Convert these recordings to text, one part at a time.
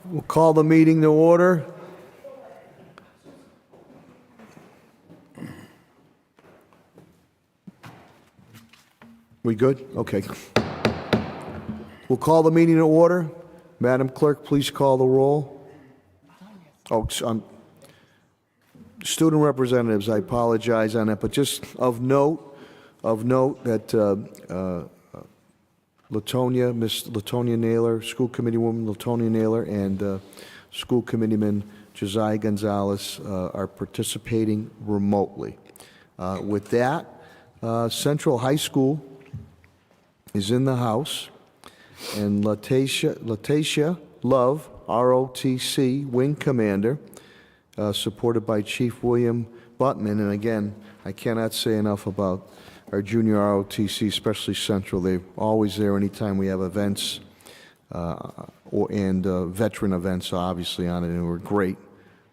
We'll call the meeting to order. We good? Okay. We'll call the meeting to order. Madam Clerk, please call the roll. Oh, student representatives, I apologize on that, but just of note that Latonia, Miss Latonia Naylor, School Committee Woman Latonia Naylor, and School Committeeman Josiah Gonzalez are participating remotely. With that, Central High School is in the house, and Latacia Love, ROTC Wing Commander, supported by Chief William Buttman. And again, I cannot say enough about our junior ROTC, especially Central. They're always there anytime we have events and veteran events, obviously, on it, and we're great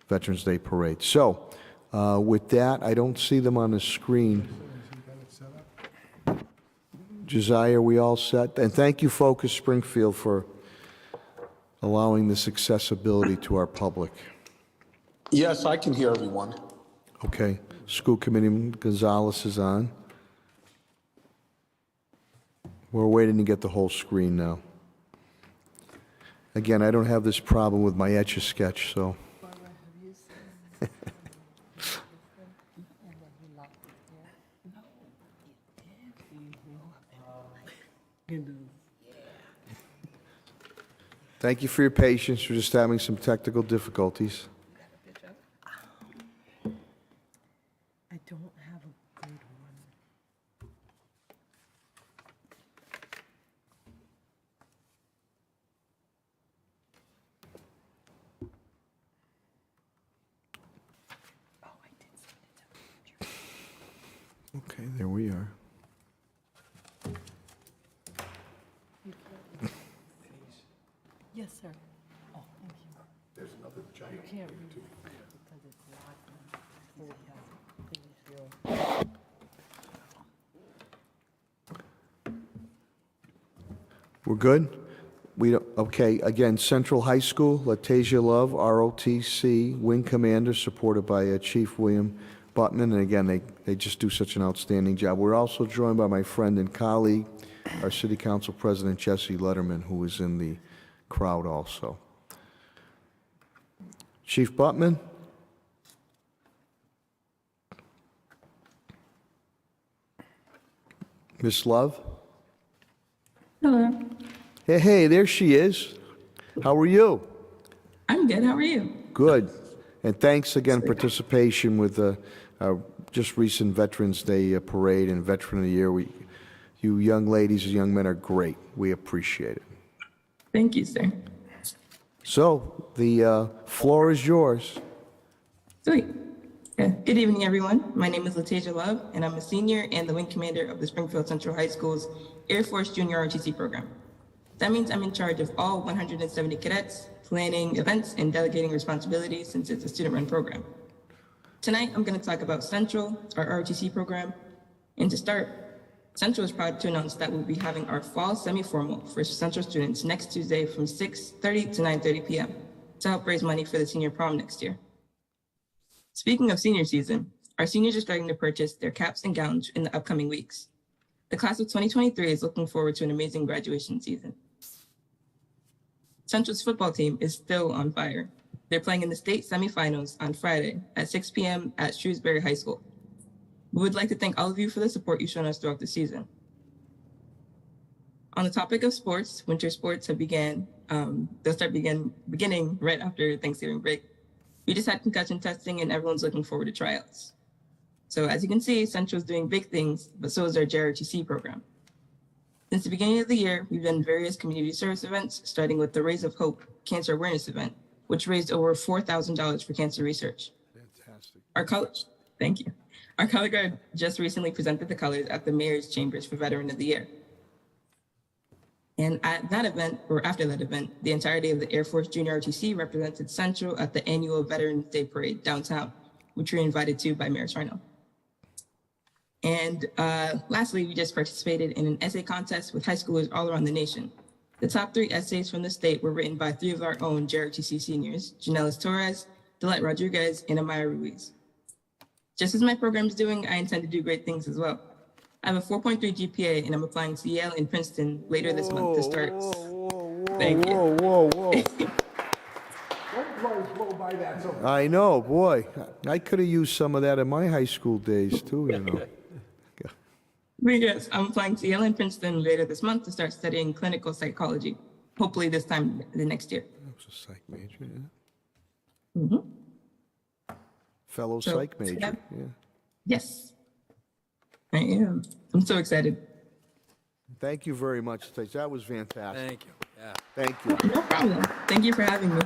Veterans Day parade. So with that, I don't see them on the screen. Josiah, are we all set? And thank you, Focus Springfield, for allowing this accessibility to our public. Yes, I can hear everyone. Okay. School Committeeman Gonzalez is on. We're waiting to get the whole screen now. Again, I don't have this problem with my Etch-a-Sketch, so. Thank you for your patience. We're just having some technical difficulties. I don't have a good one. Oh, I did send it to you. Okay, there we are. Yes, sir. Oh, thank you. There's another giant. You can't read it because it's locked. We're good? We don't, okay, again, Central High School, Latacia Love, ROTC, Wing Commander, supported by Chief William Buttman. And again, they just do such an outstanding job. We're also joined by my friend and colleague, our City Council President, Jesse Letterman, who is in the crowd also. Chief Buttman? Miss Love? Hello. Hey, there she is. How are you? I'm good. How are you? Good. And thanks again for participation with our just recent Veterans Day parade and Veteran of the Year. You young ladies and young men are great. We appreciate it. Thank you, sir. So the floor is yours. Sweet. Yeah. Good evening, everyone. My name is Latacia Love, and I'm a senior and the wing commander of the Springfield Central High School's Air Force Junior ROTC program. That means I'm in charge of all 170 cadets, planning events, and delegating responsibilities since it's a student-run program. Tonight, I'm going to talk about Central, our ROTC program. And to start, Central is proud to announce that we'll be having our fall semi-formal for Central students next Tuesday from 6:30 to 9:30 p.m. to help raise money for the senior prom next year. Speaking of senior season, our seniors are starting to purchase their caps and gowns in the upcoming weeks. The class of 2023 is looking forward to an amazing graduation season. Central's football team is still on fire. They're playing in the state semifinals on Friday at 6 p.m. at Shrewsbury High School. We would like to thank all of you for the support you've shown us throughout the season. On the topic of sports, winter sports have they'll start beginning right after Thanksgiving break. We just had concussion testing and everyone's looking forward to tryouts. So as you can see, Central's doing big things, but so is our JRTC program. Since the beginning of the year, we've done various community service events, starting with the Rays of Hope Cancer Awareness event, which raised over $4,000 for cancer research. Fantastic. Thank you. Our color guard just recently presented the colors at the Mayor's Chambers for Veteran of the Year. And at that event, or after that event, the entirety of the Air Force Junior ROTC represented Central at the annual Veterans Day Parade downtown, which we were invited to by Mayor Sarno. And lastly, we just participated in an essay contest with high schoolers all around the nation. The top 3 essays from the state were written by 3 of our own JRTC seniors, Janelis Torres, Delet Rodriguez, and Amaya Ruiz. Just as my program is doing, I intend to do great things as well. I have a 4.3 GPA, and I'm applying to Yale and Princeton later this month to start. Thank you. Whoa. I know, boy. I could have used some of that in my high school days, too, you know. But yes, I'm applying to Yale and Princeton later this month to start studying clinical psychology, hopefully this time the next year. That was a psych major, yeah. Fellow So, psych major, yeah. yeah. Yes, I am. I'm so excited. Thank you very much, Tej. That was fantastic. Thank you. Yeah. Thank you. No problem. Thank you for having me.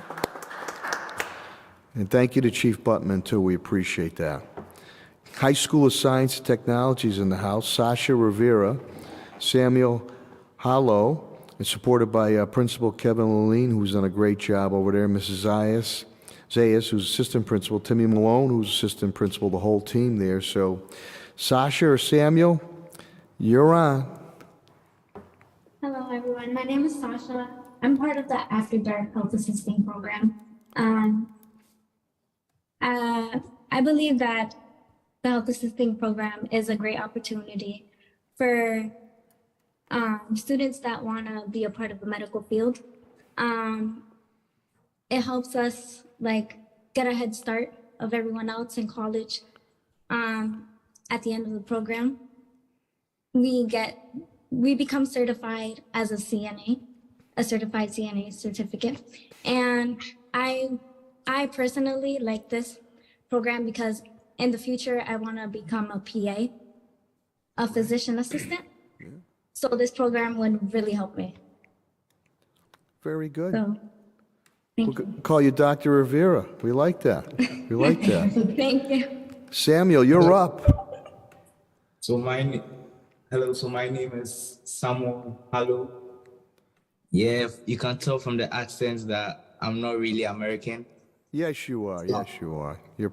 And thank you to Chief Buttman, too. We appreciate that. High School of Science and Technology is in the house. Sasha Rivera, Samuel Hollow, and supported by Principal Kevin Leline, who's done a great job over there. Mrs. Zayas, who's assistant principal. Timmy Malone, who's assistant principal. The whole team there. So, Sasha or Samuel, you're on. Hello, everyone. My name is Sasha. I'm part of the After Dark Health Assisting Program. I believe that the Health Assisting Program is a great opportunity for students that want to be a part of the medical field. It helps us get a head start of everyone else in college. At the end of the program, we become certified as a CNA, a certified CNA certificate. And I personally like this program because in the future, I want to become a PA, a physician assistant. So this program would really help me. Very good. So, thank you. Call you Dr. Rivera. We like that. We like that. Thank you. Samuel, you're up. So my name is Samuel. Hello. Yeah, you can tell from the accents that I'm not really American. Yes, you are. Yes, you are. You're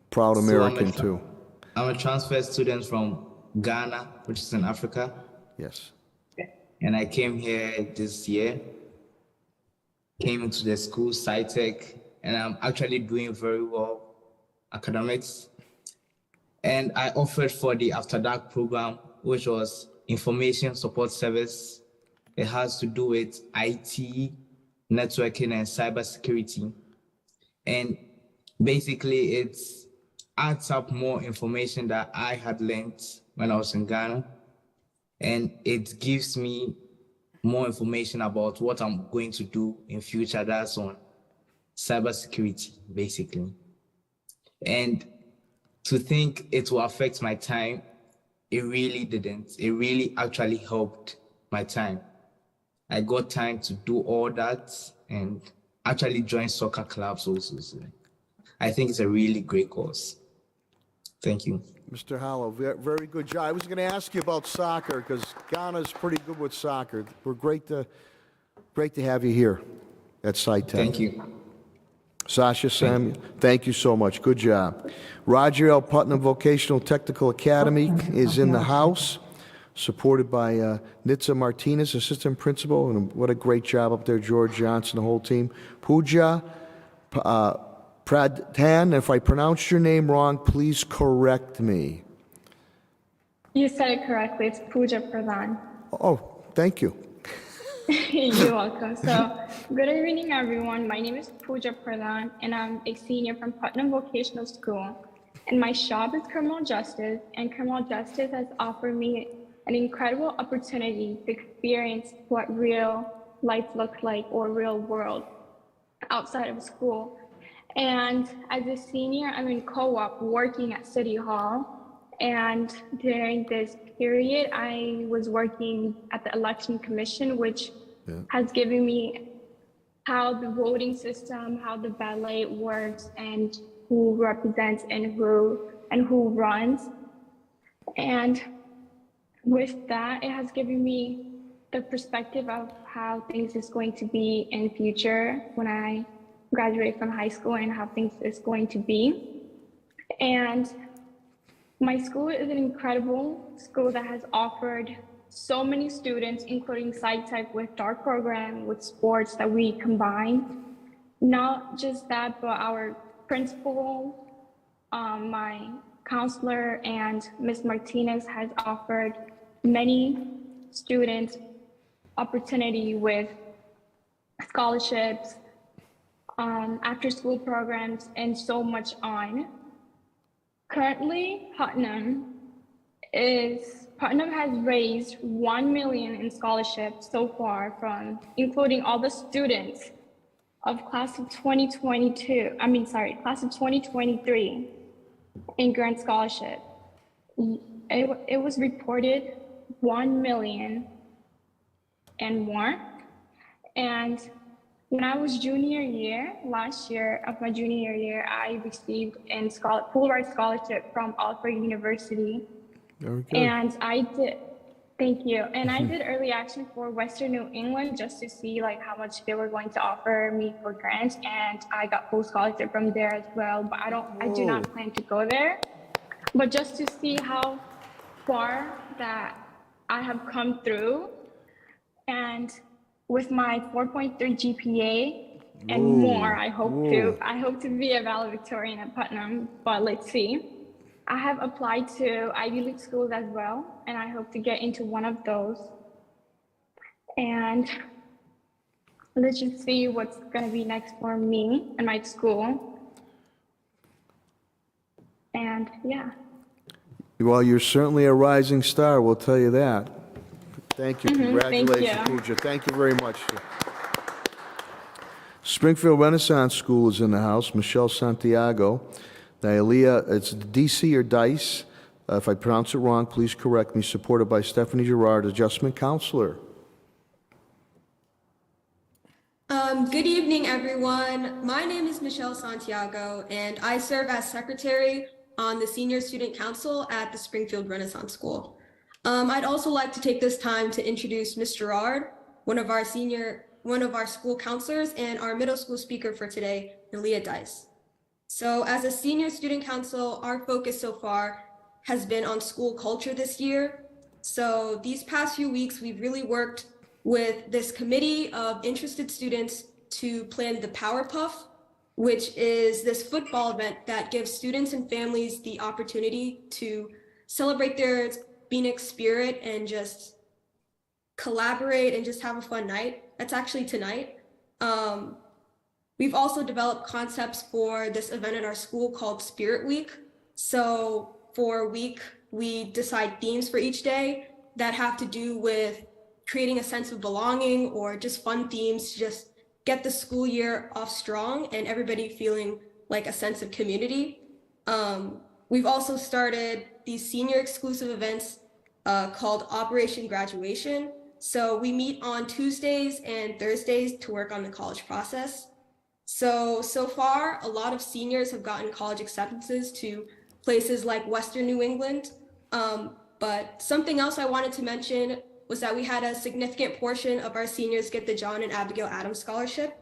proud So American, too. I'm a transfer student from Ghana, which is in Africa, Yes. and I came here this year. Came into the school, SciTech, and I'm actually doing very well academics. And I offered for the After Dark program, which was Information Support Service. It has to do with IT, networking, and cybersecurity. And basically, it adds up more information that I had learned when I was in Ghana. And it gives me more information about what I'm going to do in future. That's on cybersecurity, basically. And to think it will affect my time, it really didn't. It really actually helped my time. I got time to do all that and actually join soccer clubs also. So I think it's a really great course. Thank you. Mr. Hollow, very good job. I was going to ask you about soccer because Ghana's pretty good with soccer. We're great to have you here at SciTech. Thank you. Sasha, Samuel, thank you so much. Good job. Roger L. Putnam Vocational Technical Academy is in the house, supported by Nitza Martinez, assistant principal, and what a great job up there, George Johnson, the whole team. Pooja Pradhan, if I pronounced your name wrong, please correct me. You said it correctly. It's Pooja Pradhan. Oh, thank you. You're welcome. So, good evening, everyone. My name is Pooja Pradhan, and I'm a senior from Putnam Vocational School. And my job is criminal justice, and criminal justice has offered me an incredible opportunity to experience what real life looks like or real world outside of school. And as a senior, I'm in co-op working at City Hall. And during this period, I was working at the Election Commission, which has given me how the voting system, how the ballot works, and who represents and who runs. And with that, it has given me the perspective of how things is going to be in the future when I graduate from high school and how things is going to be. And my school is an incredible school that has offered so many students, including Sci Tech with DART program, with sports that we combined. Not just that, but our principal, my counselor, and Ms. Martinez has offered many students opportunity with scholarships, after school programs, and so much on. Currently, Putnam has raised 1 million in scholarships so far, from including all the students of class of 2023 in grant scholarship. It was reported 1 million and more. And when I was last year of my junior year, I received a Fulbright scholarship from Alfred University. Very good. And I did, thank you. And I did early action for Western New England just to see like how much they were going to offer me for grants. And I got full scholarship from there as well, but I do not plan to go there. But just to see how far that I have come through, and with my 4.3 GPA and more, I hope to be a valedictorian at Putnam, but let's see. I have applied to Ivy League schools as well, and I hope to get into one of those. And let's just see what's gonna be next for me and my school. And yeah. Well, you're certainly a rising star, we'll tell you that. Thank you. Thank Congratulations, you. Pooja. Thank you very much. Springfield Renaissance School is in the house. Michelle Santiago. Dialia, it's DC or Dice. If I pronounce it wrong, please correct me. Supported by Stephanie Gerard, Adjustment Counselor. Good evening, everyone. My name is Michelle Santiago, and I serve as Secretary on the Senior Student Council at the Springfield Renaissance School. I'd also like to take this time to introduce Ms. Gerard, one of our school counselors, and our middle school speaker for today, Nalia Dice. So as a senior student council, our focus so far has been on school culture this year. So these past few weeks, we've really worked with this committee of interested students to plan the Power Puff, which is this football event that gives students and families the opportunity to celebrate their Phoenix spirit and just collaborate and just have a fun night. That's actually tonight. We've also developed concepts for this event at our school called Spirit Week. So for a week, we decide themes for each day that have to do with creating a sense of belonging or just fun themes to just get the school year off strong and everybody feeling like a sense of community. We've also started these senior exclusive events called Operation Graduation. So we meet on Tuesdays and Thursdays to work on the college process. So far, a lot of seniors have gotten college acceptances to places like Western New England. But something else I wanted to mention was that we had a significant portion of our seniors get the John and Abigail Adams Scholarship,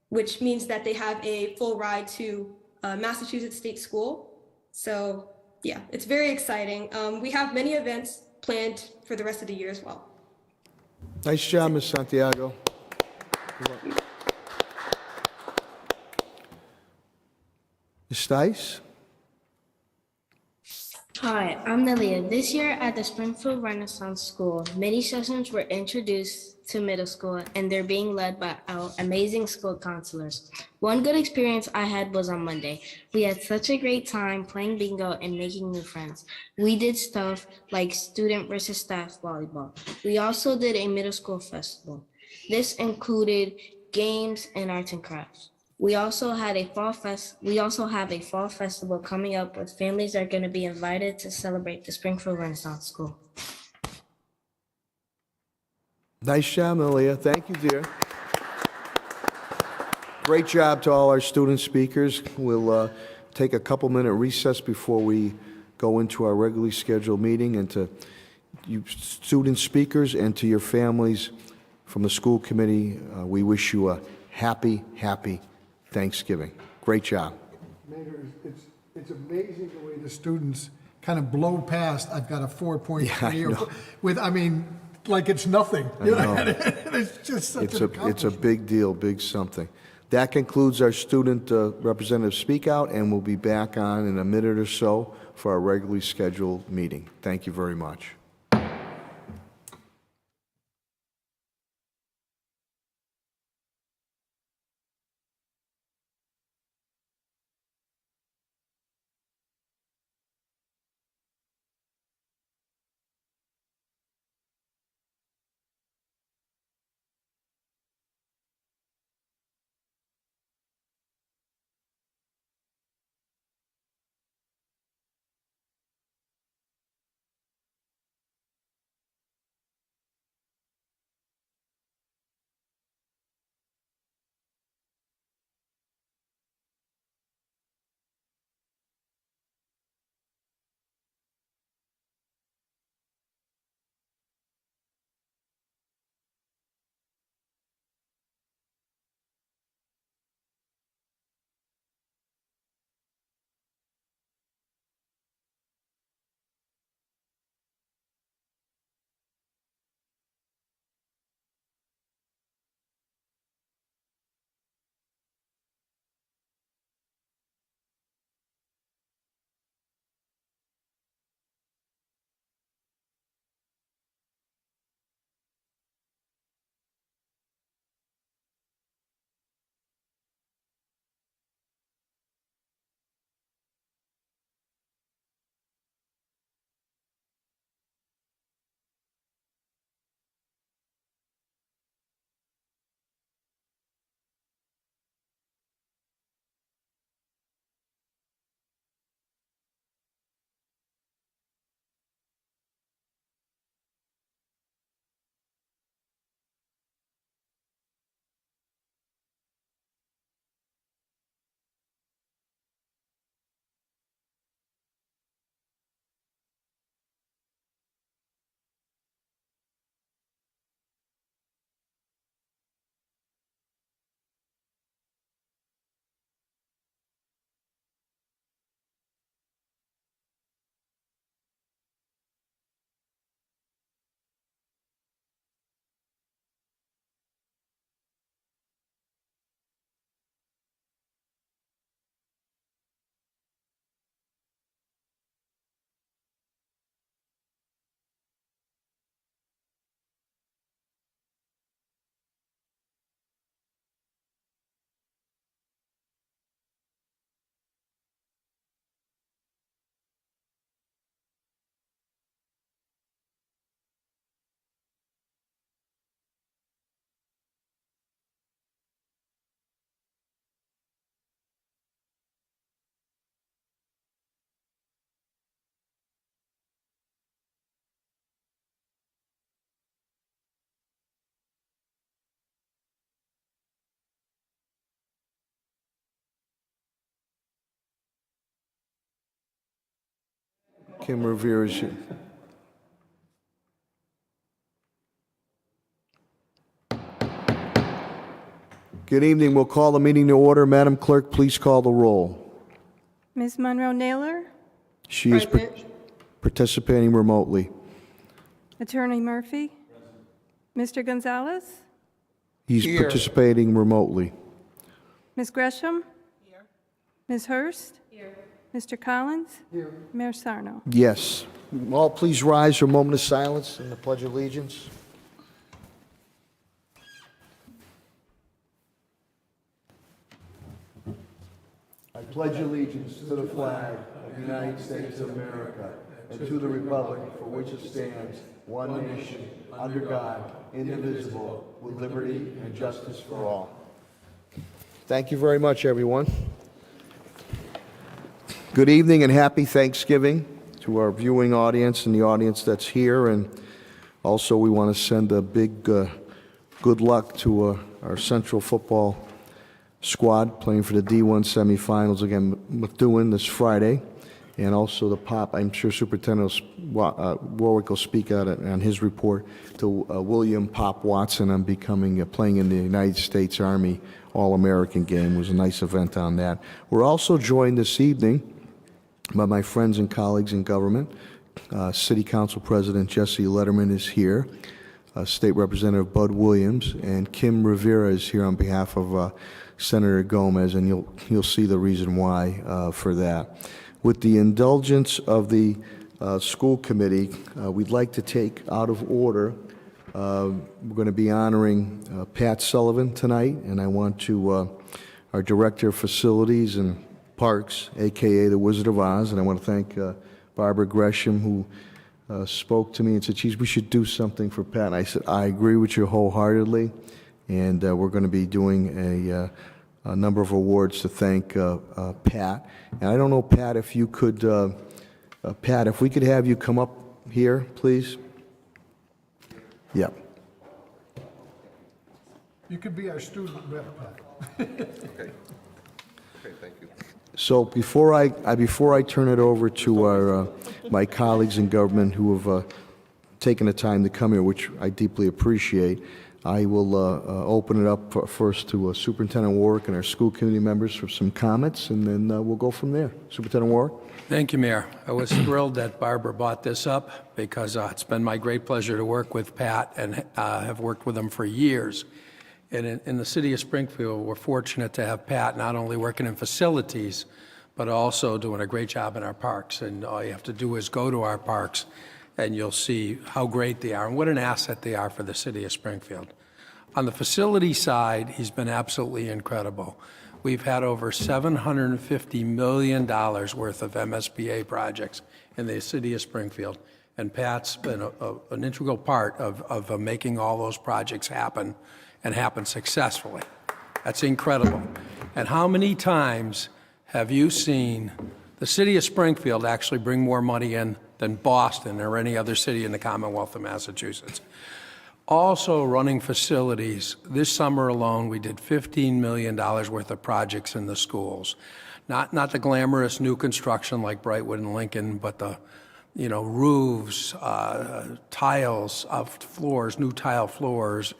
which means that they have a full ride to Massachusetts State School. So yeah, it's very exciting. We have many events planned for the rest of the year as well. Nice job, Ms. Santiago. Ms. Dice? Hi, I'm Nelia. This year at the Springfield Renaissance School, mini sessions were introduced to middle school and they're being led by our amazing school counselors. One good experience I had was on Monday. We had such a great time playing bingo and making new friends. We did stuff like student versus staff volleyball. We also did a middle school festival. This included games and arts and crafts. We also have a fall festival coming up with families that are going to be invited to celebrate the Springfield Renaissance School. Nice job, Malia. Thank you, dear. Great job to all our student speakers. We'll take a couple-minute recess before we go into our regularly scheduled meeting. And to you student speakers and to your families from the school committee, we wish you a happy Thanksgiving. Great job. Mayor, it's amazing the way the students kind of blow past, I've got a 4.3 Yeah, I know. with, I mean, like it's nothing. I know. It's just such It's an a accomplishment. big deal, big something. That concludes our student representative speak out, and we'll be back on in a minute or so for our regularly scheduled meeting. Thank you very much. Kim Revere is here. Good evening. We'll call the meeting to order. Madam Clerk, please call the roll. Ms. Monroe Naylor, She is participating remotely. Attorney Murphy, Mr. Gonzalez, He's Here. participating remotely. Ms. Gresham. Here. Ms. Hurst. Here. Mr. Collins. Here. Mayor Sarno. Yes. All please rise for a moment of silence in the Pledge of Allegiance. I pledge allegiance to the flag of the United States of America and to the republic for which it stands, one nation, under God, indivisible, with liberty and justice for all. Thank you very much, everyone. Good evening and happy Thanksgiving to our viewing audience and the audience that's here. And also we want to send a big good luck to our Central football squad playing for the D1 semifinals again, Methuen this Friday. And also the Pop, I'm sure Superintendent Warwick will speak out on his report to William Pop Watson on becoming, playing in the United States Army All-American game. It was a nice event on that. We're also joined this evening by my friends and colleagues in government. City Council President Jesse Letterman is here. State Representative Bud Williams and Kim Rivera is here on behalf of Senator Gomez, and you'll see the reason why for that. With the indulgence of the school committee, we'd like to take out of order. We're going to be honoring Pat Sullivan tonight, and I want to our Director of Facilities and Parks, aka the Wizard of Oz, and I want to thank Barbara Gresham, who spoke to me and said, geez, we should do something for Pat. And I said, I agree with you wholeheartedly, and we're going to be doing a number of awards to thank Pat. And I don't know, Pat, if you could, Pat, if we could have you come up here, please. Yeah. You could be our student rep, Pat. Okay, thank you. So before I turn it over to our my colleagues in government who have taken the time to come here, which I deeply appreciate, I will open it up first to Superintendent Warwick and our school committee members for some comments, and then we'll go from there. Superintendent Warwick. Thank you, Mayor. I was thrilled that Barbara brought this up because it's been my great pleasure to work with Pat and have worked with him for years. And in the city of Springfield, we're fortunate to have Pat not only working in facilities, but also doing a great job in our parks. And all you have to do is go to our parks, and you'll see how great they are and what an asset they are for the city of Springfield. On the facility side, he's been absolutely incredible. We've had over $750 million worth of MSBA projects in the city of Springfield, and Pat's been an integral part of making all those projects happen and happen successfully. That's incredible. And how many times have you seen the city of Springfield actually bring more money in than Boston or any other city in the Commonwealth of Massachusetts? Also running facilities, this summer alone, we did $15 million worth of projects in the schools. Not the glamorous new construction like Brightwood and Lincoln, but the roofs, tiles of floors, new tile floors,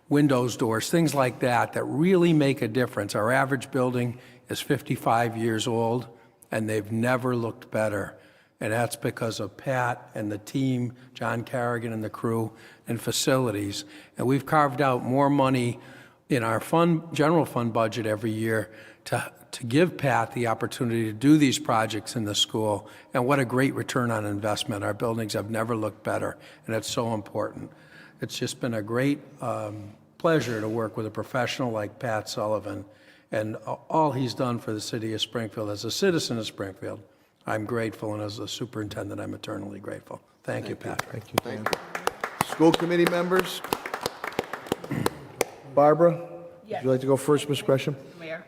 windows, doors, things like that really make a difference. Our average building is 55 years old, and they've never looked better. And that's because of Pat and the team, John Carrigan and the crew, and facilities. And we've carved out more money in our general fund budget every year to give Pat the opportunity to do these projects in the school. And what a great return on investment. Our buildings have never looked better, and it's so important. It's just been a great pleasure to work with a professional like Pat Sullivan, and all he's done for the city of Springfield. As a citizen of Springfield, I'm grateful, and as a superintendent, I'm eternally grateful. Thank you, Pat. Thank you. Thank you. School committee members. Barbara, would you like to go first, Ms. Gresham? Mayor,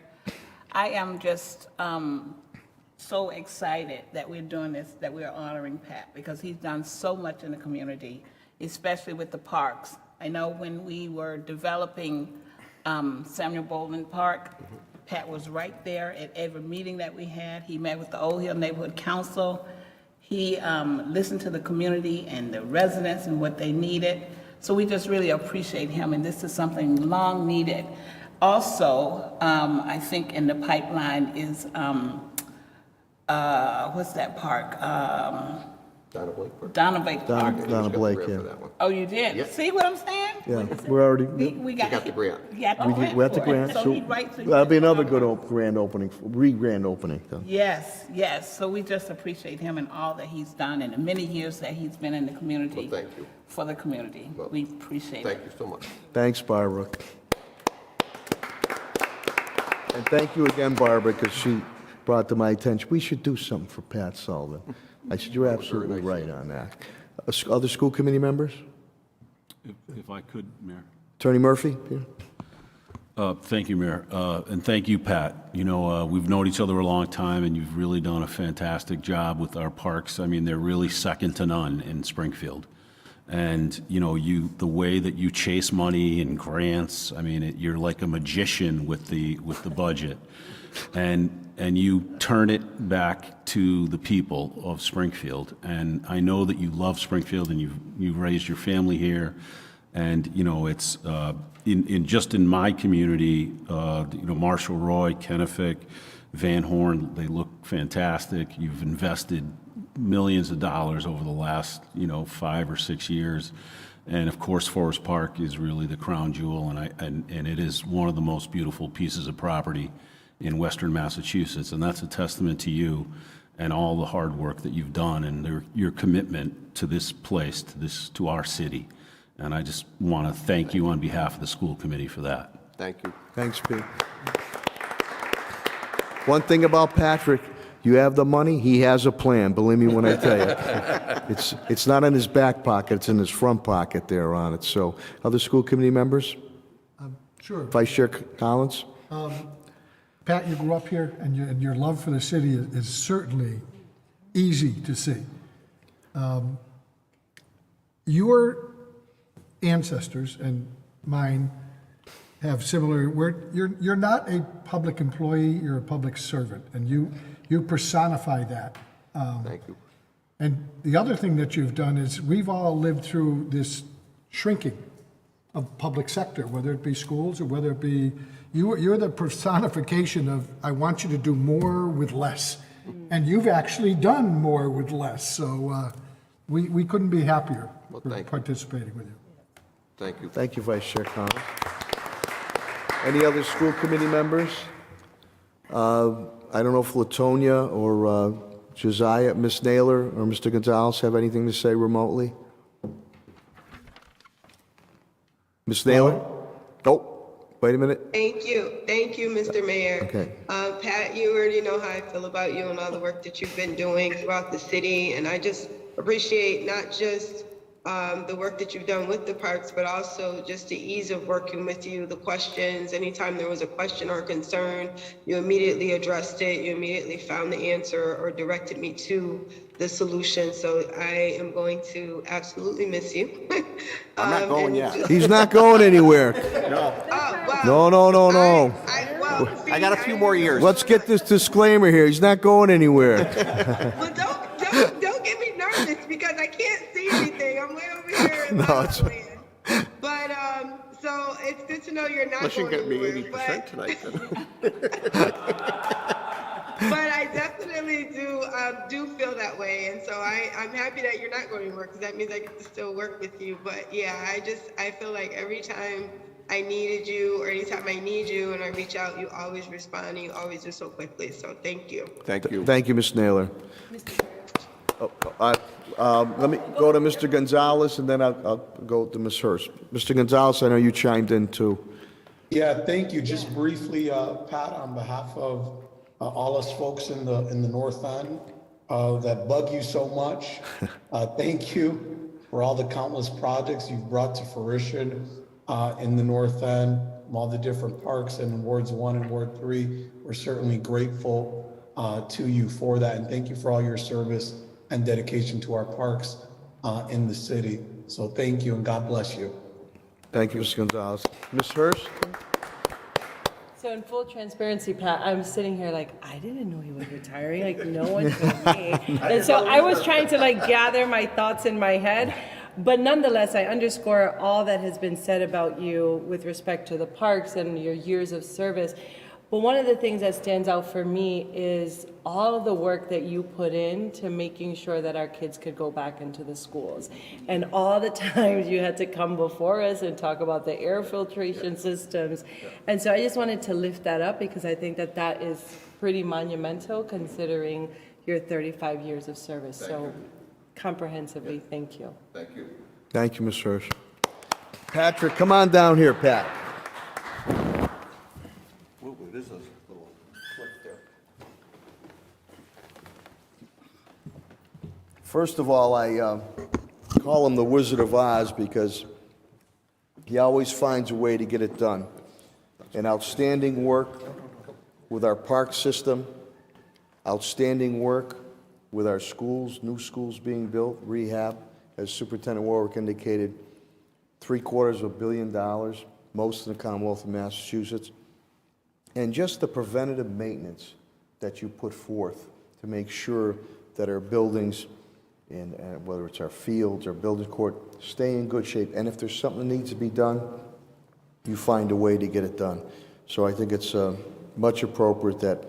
I am just so excited that we're doing this, that we're honoring Pat, because he's done so much in the community, especially with the parks. I know when we were developing Samuel Bolden Park, Pat was right there at every meeting that we had. He met with the Old Hill Neighborhood Council. He listened to the community and the residents and what they needed. So we just really appreciate him, and this is something long needed. Also, I think in the pipeline is, what's that park? Donna Blake Park. Donna Blake Park. Donna Blake, yeah. Oh, you did? Yep. See what I'm saying? Yeah, we're already, We got the grant. We got the grant we have the for it. grant, So so he writes. that'll be another good grand opening, grand opening. So. Yes, yes. So we just appreciate him and all that he's done and the many years that he's been in the community. Well, thank you. For the community. Well, We appreciate Thank it. you so much. Thanks, Barbara. And thank you again, Barbara, because she brought to my attention, we should do something for Pat Sullivan. I said, you're absolutely right on that. Other school committee members? If I could, Mayor. Attorney Murphy? Here. Thank you, Mayor. And thank you, Pat. We've known each other a long time, and you've really done a fantastic job with our parks. I mean, they're really second to none in Springfield. And, the way that you chase money and grants, I mean, you're like a magician with the budget. And you turn it back to the people of Springfield. And I know that you love Springfield, and you've raised your family here. And, it's in my community, Marshall Roy, Kennefic, Van Horn, they look fantastic. You've invested millions of dollars over the last, 5 or 6 years. And of course, Forest Park is really the crown jewel, and it is one of the most beautiful pieces of property in Western Massachusetts. And that's a testament to you and all the hard work that you've done and your commitment to this place, to our city. And I just want to thank you on behalf of the school committee for that. Thank you. Thanks, Pete. One thing about Patrick, you have the money, he has a plan, believe me when I tell you. It's not in his back pocket, it's in his front pocket there on it. So, other school committee members? Sure. Vice Chair Collins? Pat, you grew up here, and your love for the city is certainly easy to see. Your ancestors and mine have similar. You're not a public employee; you're a public servant, and you personify that. Thank you. And the other thing that you've done is we've all lived through this shrinking of public sector, whether it be schools or whether it be you're the personification of I want you to do more with less, and you've actually done more with less. So we couldn't be happier for participating with you. Thank you. Thank you, Vice Chair Collins. Any other school committee members? I don't know if Latonia or Josiah, Ms. Naylor or Mr. Gonzalez have anything to say remotely? Ms. Naylor? Oh, wait a minute. Thank you, Mr. Mayor. Okay. Pat, you already know how I feel about you and all the work that you've been doing throughout the city, and I just appreciate not just the work that you've done with the parks, but also just the ease of working with you, the questions. Anytime there was a question or concern, you immediately addressed it, you immediately found the answer or directed me to the solution. So I am going to absolutely miss you. I'm not going yet. He's not going anywhere. No. No. I got a few more years. Let's get this disclaimer here. He's not going anywhere. Well, don't get me nervous because I can't see anything. I'm way over here in No, my it's- land. But so it's good to know you're not Unless you going get me anywhere, 80% tonight, But I definitely do feel that way, and so I'm happy that you're not going to work because that means I get to still work with you. But yeah, I feel like every time I needed you or anytime I need you and I reach out, you always respond and you always do so quickly. So thank you. Thank you. Thank you, Ms. Naylor. Let me go to Mr. Gonzalez, and then I'll go to Ms. Hurst. Mr. Gonzalez, I know you chimed in too. Yeah, thank you. Just briefly, Pat, on behalf of all us folks in the North End that bug you so much, thank you for all the countless projects you've brought to fruition in the North End, all the different parks and in Wards 1 and Ward 3. We're certainly grateful to you for that, and thank you for all your service and dedication to our parks in the city. So thank you, and God bless you. Thank you, Mr. Gonzalez. Ms. Hurst? So in full transparency, Pat, I'm sitting here like, I didn't know he was retiring, like no one told me. And so I was trying to like gather my thoughts in my head. But nonetheless, I underscore all that has been said about you with respect to the parks and your years of service. But one of the things that stands out for me is all of the work that you put in to making sure that our kids could go back into the schools. And all the times you had to come before us and talk about the air filtration systems. And so I just wanted to lift that up because I think that that is pretty monumental considering your 35 years of service. So comprehensively, thank you. Thank you. Thank you, Ms. Hurst. Patrick, come on down here, Pat. Ooh, it is a little clip there. First of all, I call him the Wizard of Oz because he always finds a way to get it done. And outstanding work with our park system, outstanding work with our schools, new schools being built, rehab, as Superintendent Warwick indicated, $750 million, most in the Commonwealth of Massachusetts. And just the preventative maintenance that you put forth to make sure that our buildings, and whether it's our fields or building court, stay in good shape. And if there's something that needs to be done, you find a way to get it done. So I think it's much appropriate that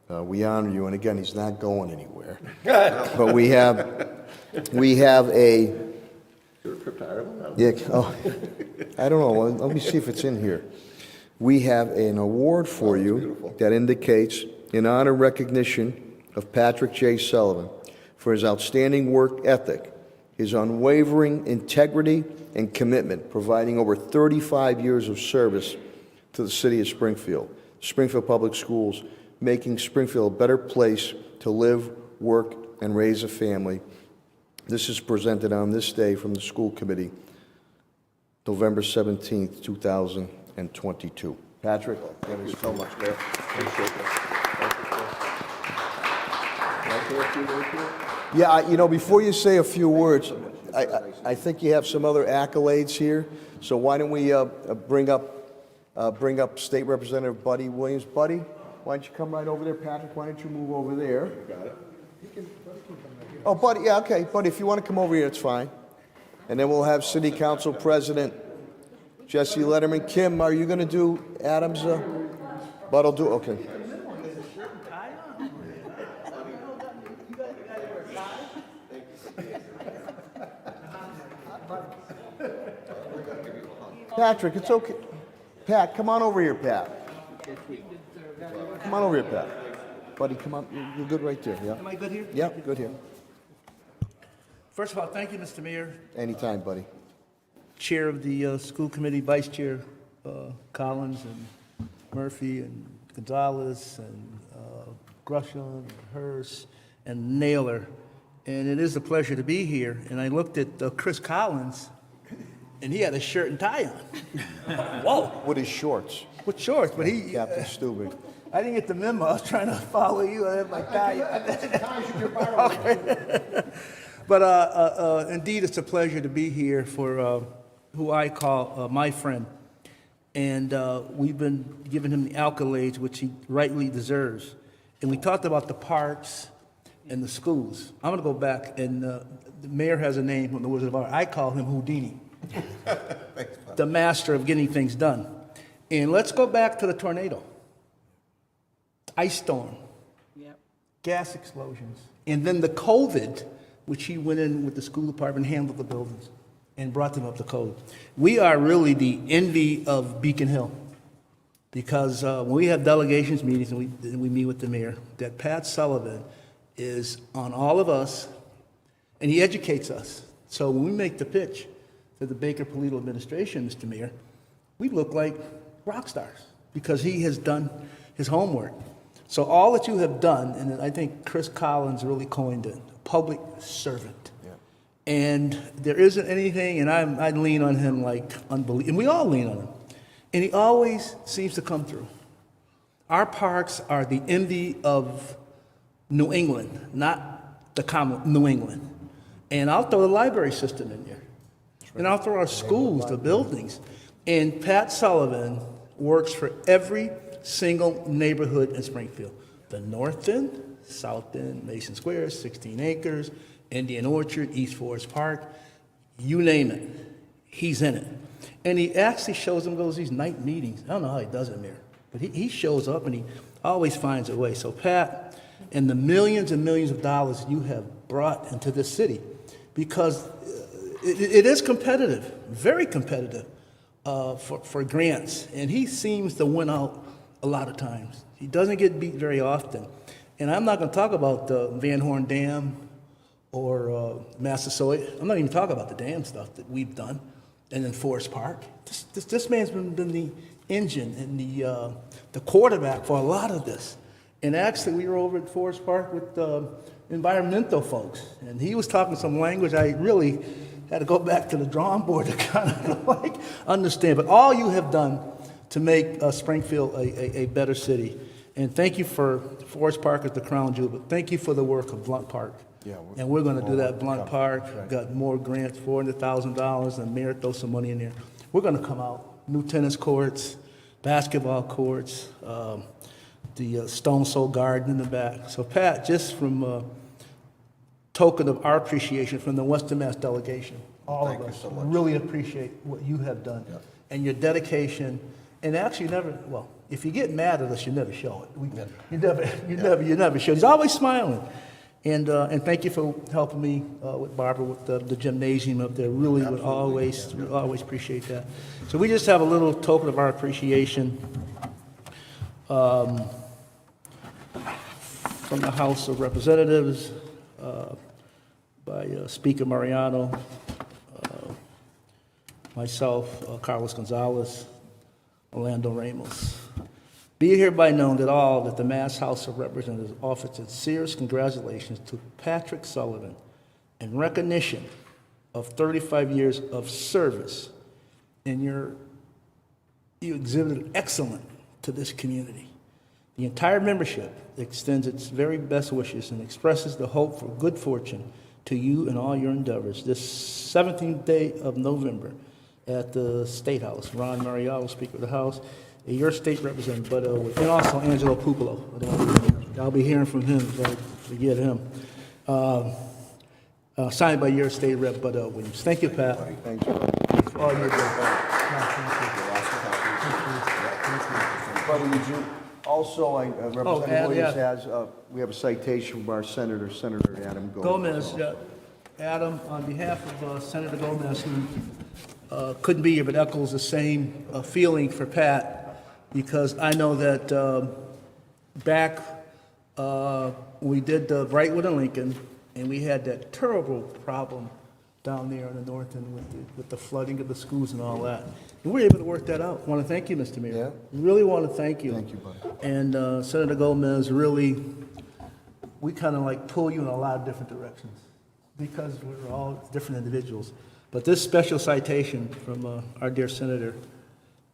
We honor you, and again, he's not going anywhere. But we have a, yeah, oh, I don't know, let me see if it's in here. We have an award for you that indicates in honor and recognition of Patrick J. Sullivan for his outstanding work ethic, his unwavering integrity and commitment, providing over 35 years of service to the city of Springfield, Springfield Public Schools, making Springfield a better place to live, work, and raise a family. This is presented on this day from the school committee, November 17th, 2022. Patrick, thank you so much, Mayor. Appreciate that. Yeah, you know, before you say a few words, I think you have some other accolades here. So why don't we bring up State Representative Buddy Williams. Buddy, why don't you come right over there? Patrick, why don't you move over there? Got it. Oh, Buddy, yeah, okay. Buddy, if you want to come over here, it's fine. And then we'll have City Council President Jesse Letterman. Kim, are you going to do Adams? Bud will do, okay. Patrick, it's okay. Pat, come on over here, Pat. Come on over here, Pat. Buddy, come on. You're good right there, yeah? Am I good here? Yeah, good here. First of all, thank you, Mr. Mayor. Anytime, buddy. Chair of the school committee, Vice Chair Collins and Murphy and Gonzalez and Gresham and Hurst and Naylor. And it is a pleasure to be here. And I looked at Chris Collins, and he had a shirt and tie on. Whoa. With his shorts. With shorts, but he... Captain Stubing. I didn't get the memo. I was trying to follow you. I had my tie. Okay. But indeed, it's a pleasure to be here for who I call my friend. And we've been giving him the accolades, which he rightly deserves. And we talked about the parks and the schools. I'm going to go back, and the mayor has a name from the Wizard of Oz. I call him Houdini, the master of getting things done. And let's go back to the tornado, ice storm, gas explosions, and then the COVID, which he went in with the school department, handled the buildings, and brought them up to code. We are really the envy of Beacon Hill, because when we have delegations meetings and we meet with the mayor, that Pat Sullivan is on all of us, and he educates us. So when we make the pitch to the Baker-Polito administration, Mr. Mayor, we look like rock stars, because he has done his homework. So all that you have done, and I think Chris Collins really coined it, public servant. Yeah. And there isn't anything, and I lean on him like unbelievable, and we all lean on him. And he always seems to come through. Our parks are the envy of New England, not the common New England. And I'll throw the library system in there. And I'll throw our schools, the buildings. And Pat Sullivan works for every single neighborhood in Springfield. The North End, South End, Mason Square, 16 Acres, Indian Orchard, East Forest Park, you name it, he's in it. And he actually shows them, goes to these night meetings. I don't know how he does it, Mayor, but he shows up and he always finds a way. So Pat, and the millions and millions of dollars you have brought into this city, because it is competitive, very competitive for grants, and he seems to win out a lot of times. He doesn't get beat very often. And I'm not going to talk about the Van Horn Dam or Massasoit. I'm not even talking about the dam stuff that we've done, and then Forest Park. This man's been the engine and the quarterback for a lot of this. And actually, we were over at Forest Park with environmental folks, and he was talking some language I really had to go back to the drawing board to kind of like understand. But all you have done to make Springfield a better city. And thank you for Forest Park at the Crown Jewel, but thank you for the work of Blunt Park. Yeah, and we're going to do that Blunt Park. Right. Got more grants, $400,000, and Mayor throw some money in there. We're going to come out, new tennis courts, basketball courts, the Stone Soul Garden in the back. So Pat, just from token of our appreciation from the Western Mass delegation, all of us really appreciate what you have done and your dedication. And actually, if you get mad at us, you never show it. You never show it. He's always smiling. And thank you for helping me with Barbara with the gymnasium up there. Really would always appreciate that. So we just have a little token of our appreciation from the House of Representatives by Speaker Mariano, myself, Carlos Gonzalez, Orlando Ramos. Be it hereby known that the Mass House of Representatives offers sincerest congratulations to Patrick Sullivan in recognition of 35 years of service, and you exhibited excellence to this community. The entire membership extends its very best wishes and expresses the hope for good fortune to you and all your endeavors this 17th day of November at the State House. Ron Mariotto, Speaker of the House, your state representative, and also Angelo Pupolo. I'll be hearing from him if I forget him. Signed by your state rep, Bud Williams. Thank you, Pat. Thanks, Bud. For all your work. Buddy, would you also, Representative Ad, Williams yeah. has, we have a citation from our Senator Adam Gomez. Gomez, Adam, on behalf of Senator Gomez, who couldn't be here, but echoes the same feeling for Pat, because I know that back we did Brightwood and Lincoln, and we had that terrible problem down there in the north end with the flooding of the schools and all that. And we were able to work that out. I want to thank you, Mr. Mayor. Yeah. Really want to thank you. Thank you, buddy. And Senator Gomez, really, we kind of like pull you in a lot of different directions because we're all different individuals. But this special citation from our dear senator,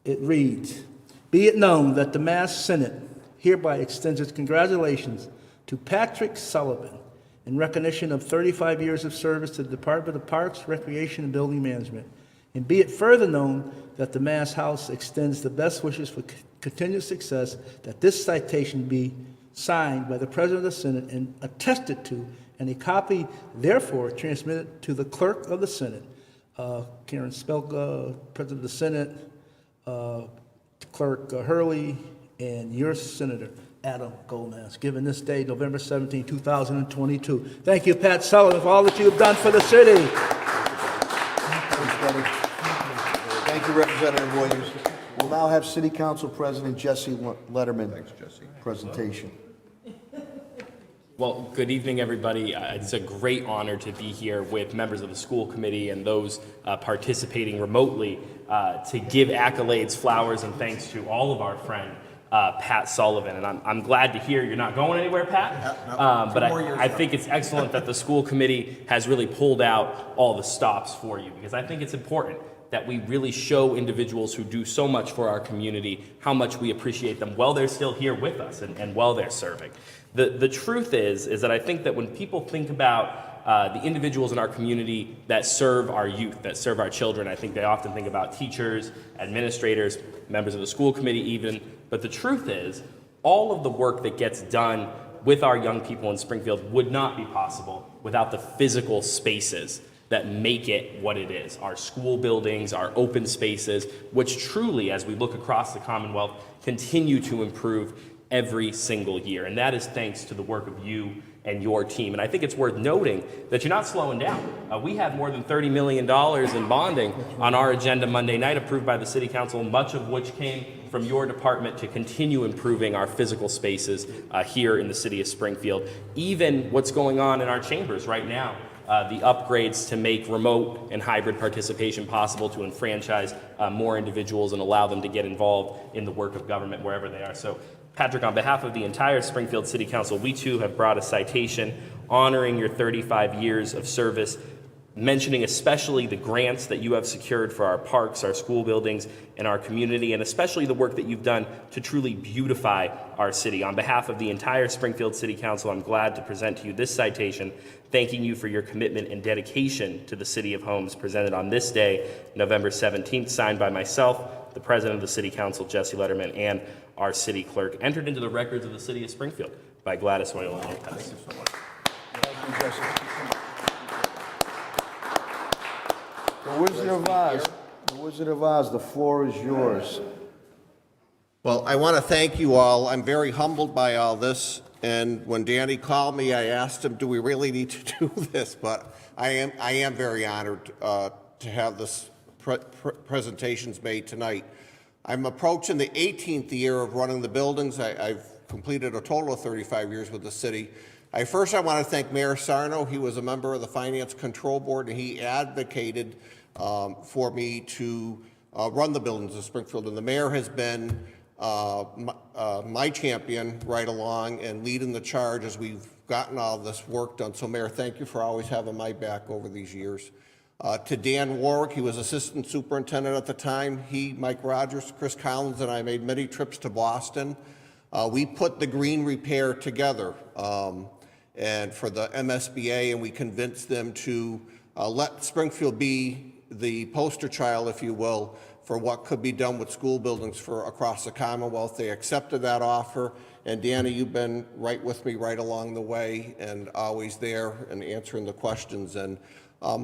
it reads, "Be it known that the Mass Senate hereby extends its congratulations to Patrick Sullivan in recognition of 35 years of service to the Department of Parks, Recreation, and Building Management. And be it further known that the Mass House extends the best wishes for continued success, that this citation be signed by the President of the Senate and attested to, and a copy therefore transmitted to the Clerk of the Senate, Karen Spelka, President of the Senate, Clerk Hurley, and your Senator, Adam Gomez, given this day, November 17, 2022. Thank you, Pat Sullivan, for all that you have done for the city." Thanks, buddy. Thank you, Representative Williams. We'll now have City Council President Jesse Letterman. Thanks, Jesse. Presentation. Well, good evening, everybody. It's a great honor to be here with members of the school committee and those participating remotely to give accolades, flowers, and thanks to all of our friend Pat Sullivan. And I'm glad to hear you're not going anywhere, Pat. But I think it's excellent that the school committee has really pulled out all the stops for you, because I think it's important that we really show individuals who do so much for our community how much we appreciate them while they're still here with us and while they're serving. The truth is that I think that when people think about the individuals in our community that serve our youth, that serve our children, I think they often think about teachers, administrators, members of the school committee even. But the truth is, all of the work that gets done with our young people in Springfield would not be possible without the physical spaces that make it what it is. Our school buildings, our open spaces, which truly, as we look across the Commonwealth, continue to improve every single year. And that is thanks to the work of you and your team. And I think it's worth noting that you're not slowing down. We have more than $30 million in bonding on our agenda Monday night, approved by the City Council, much of which came from your department to continue improving our physical spaces here in the city of Springfield. Even what's going on in our chambers right now, the upgrades to make remote and hybrid participation possible, to enfranchise more individuals and allow them to get involved in the work of government wherever they are. So, Patrick, on behalf of the entire Springfield City Council, we too have brought a citation honoring your 35 years of service, mentioning especially the grants that you have secured for our parks, our school buildings, and our community, and especially the work that you've done to truly beautify our city. On behalf of the entire Springfield City Council, I'm glad to present to you this citation, thanking you for your commitment and dedication to the City of Homes, presented on this day, November 17th, signed by myself, the President of the City Council, Jesse Letterman, and our City Clerk, entered into the records of the City of Springfield by Gladys Hoyle Lopez. Thank you so much. Thank you, Jesse. The Wizard of Oz, the Floor is yours. Well, I want to thank you all. I'm very humbled by all this. And when Danny called me, I asked him, do we really need to do this? But I am very honored to have this presentations made tonight. I'm approaching the 18th year of running the buildings. I've completed a total of 35 years with the city. First, I want to thank Mayor Sarno. He was a member of the Finance Control Board, and he advocated for me to run the buildings of Springfield. And the mayor has been my champion right along and leading the charge as we've gotten all this work done. So, Mayor, thank you for always having my back over these years. To Dan Warwick, he was assistant superintendent at the time. He, Mike Rogers, Chris Collins, and I made many trips to Boston. We put the green repair together and for the MSBA, and we convinced them to let Springfield be the poster child, if you will, for what could be done with school buildings for across the Commonwealth. They accepted that offer, and Danny, you've been right with me right along the way and always there and answering the questions. And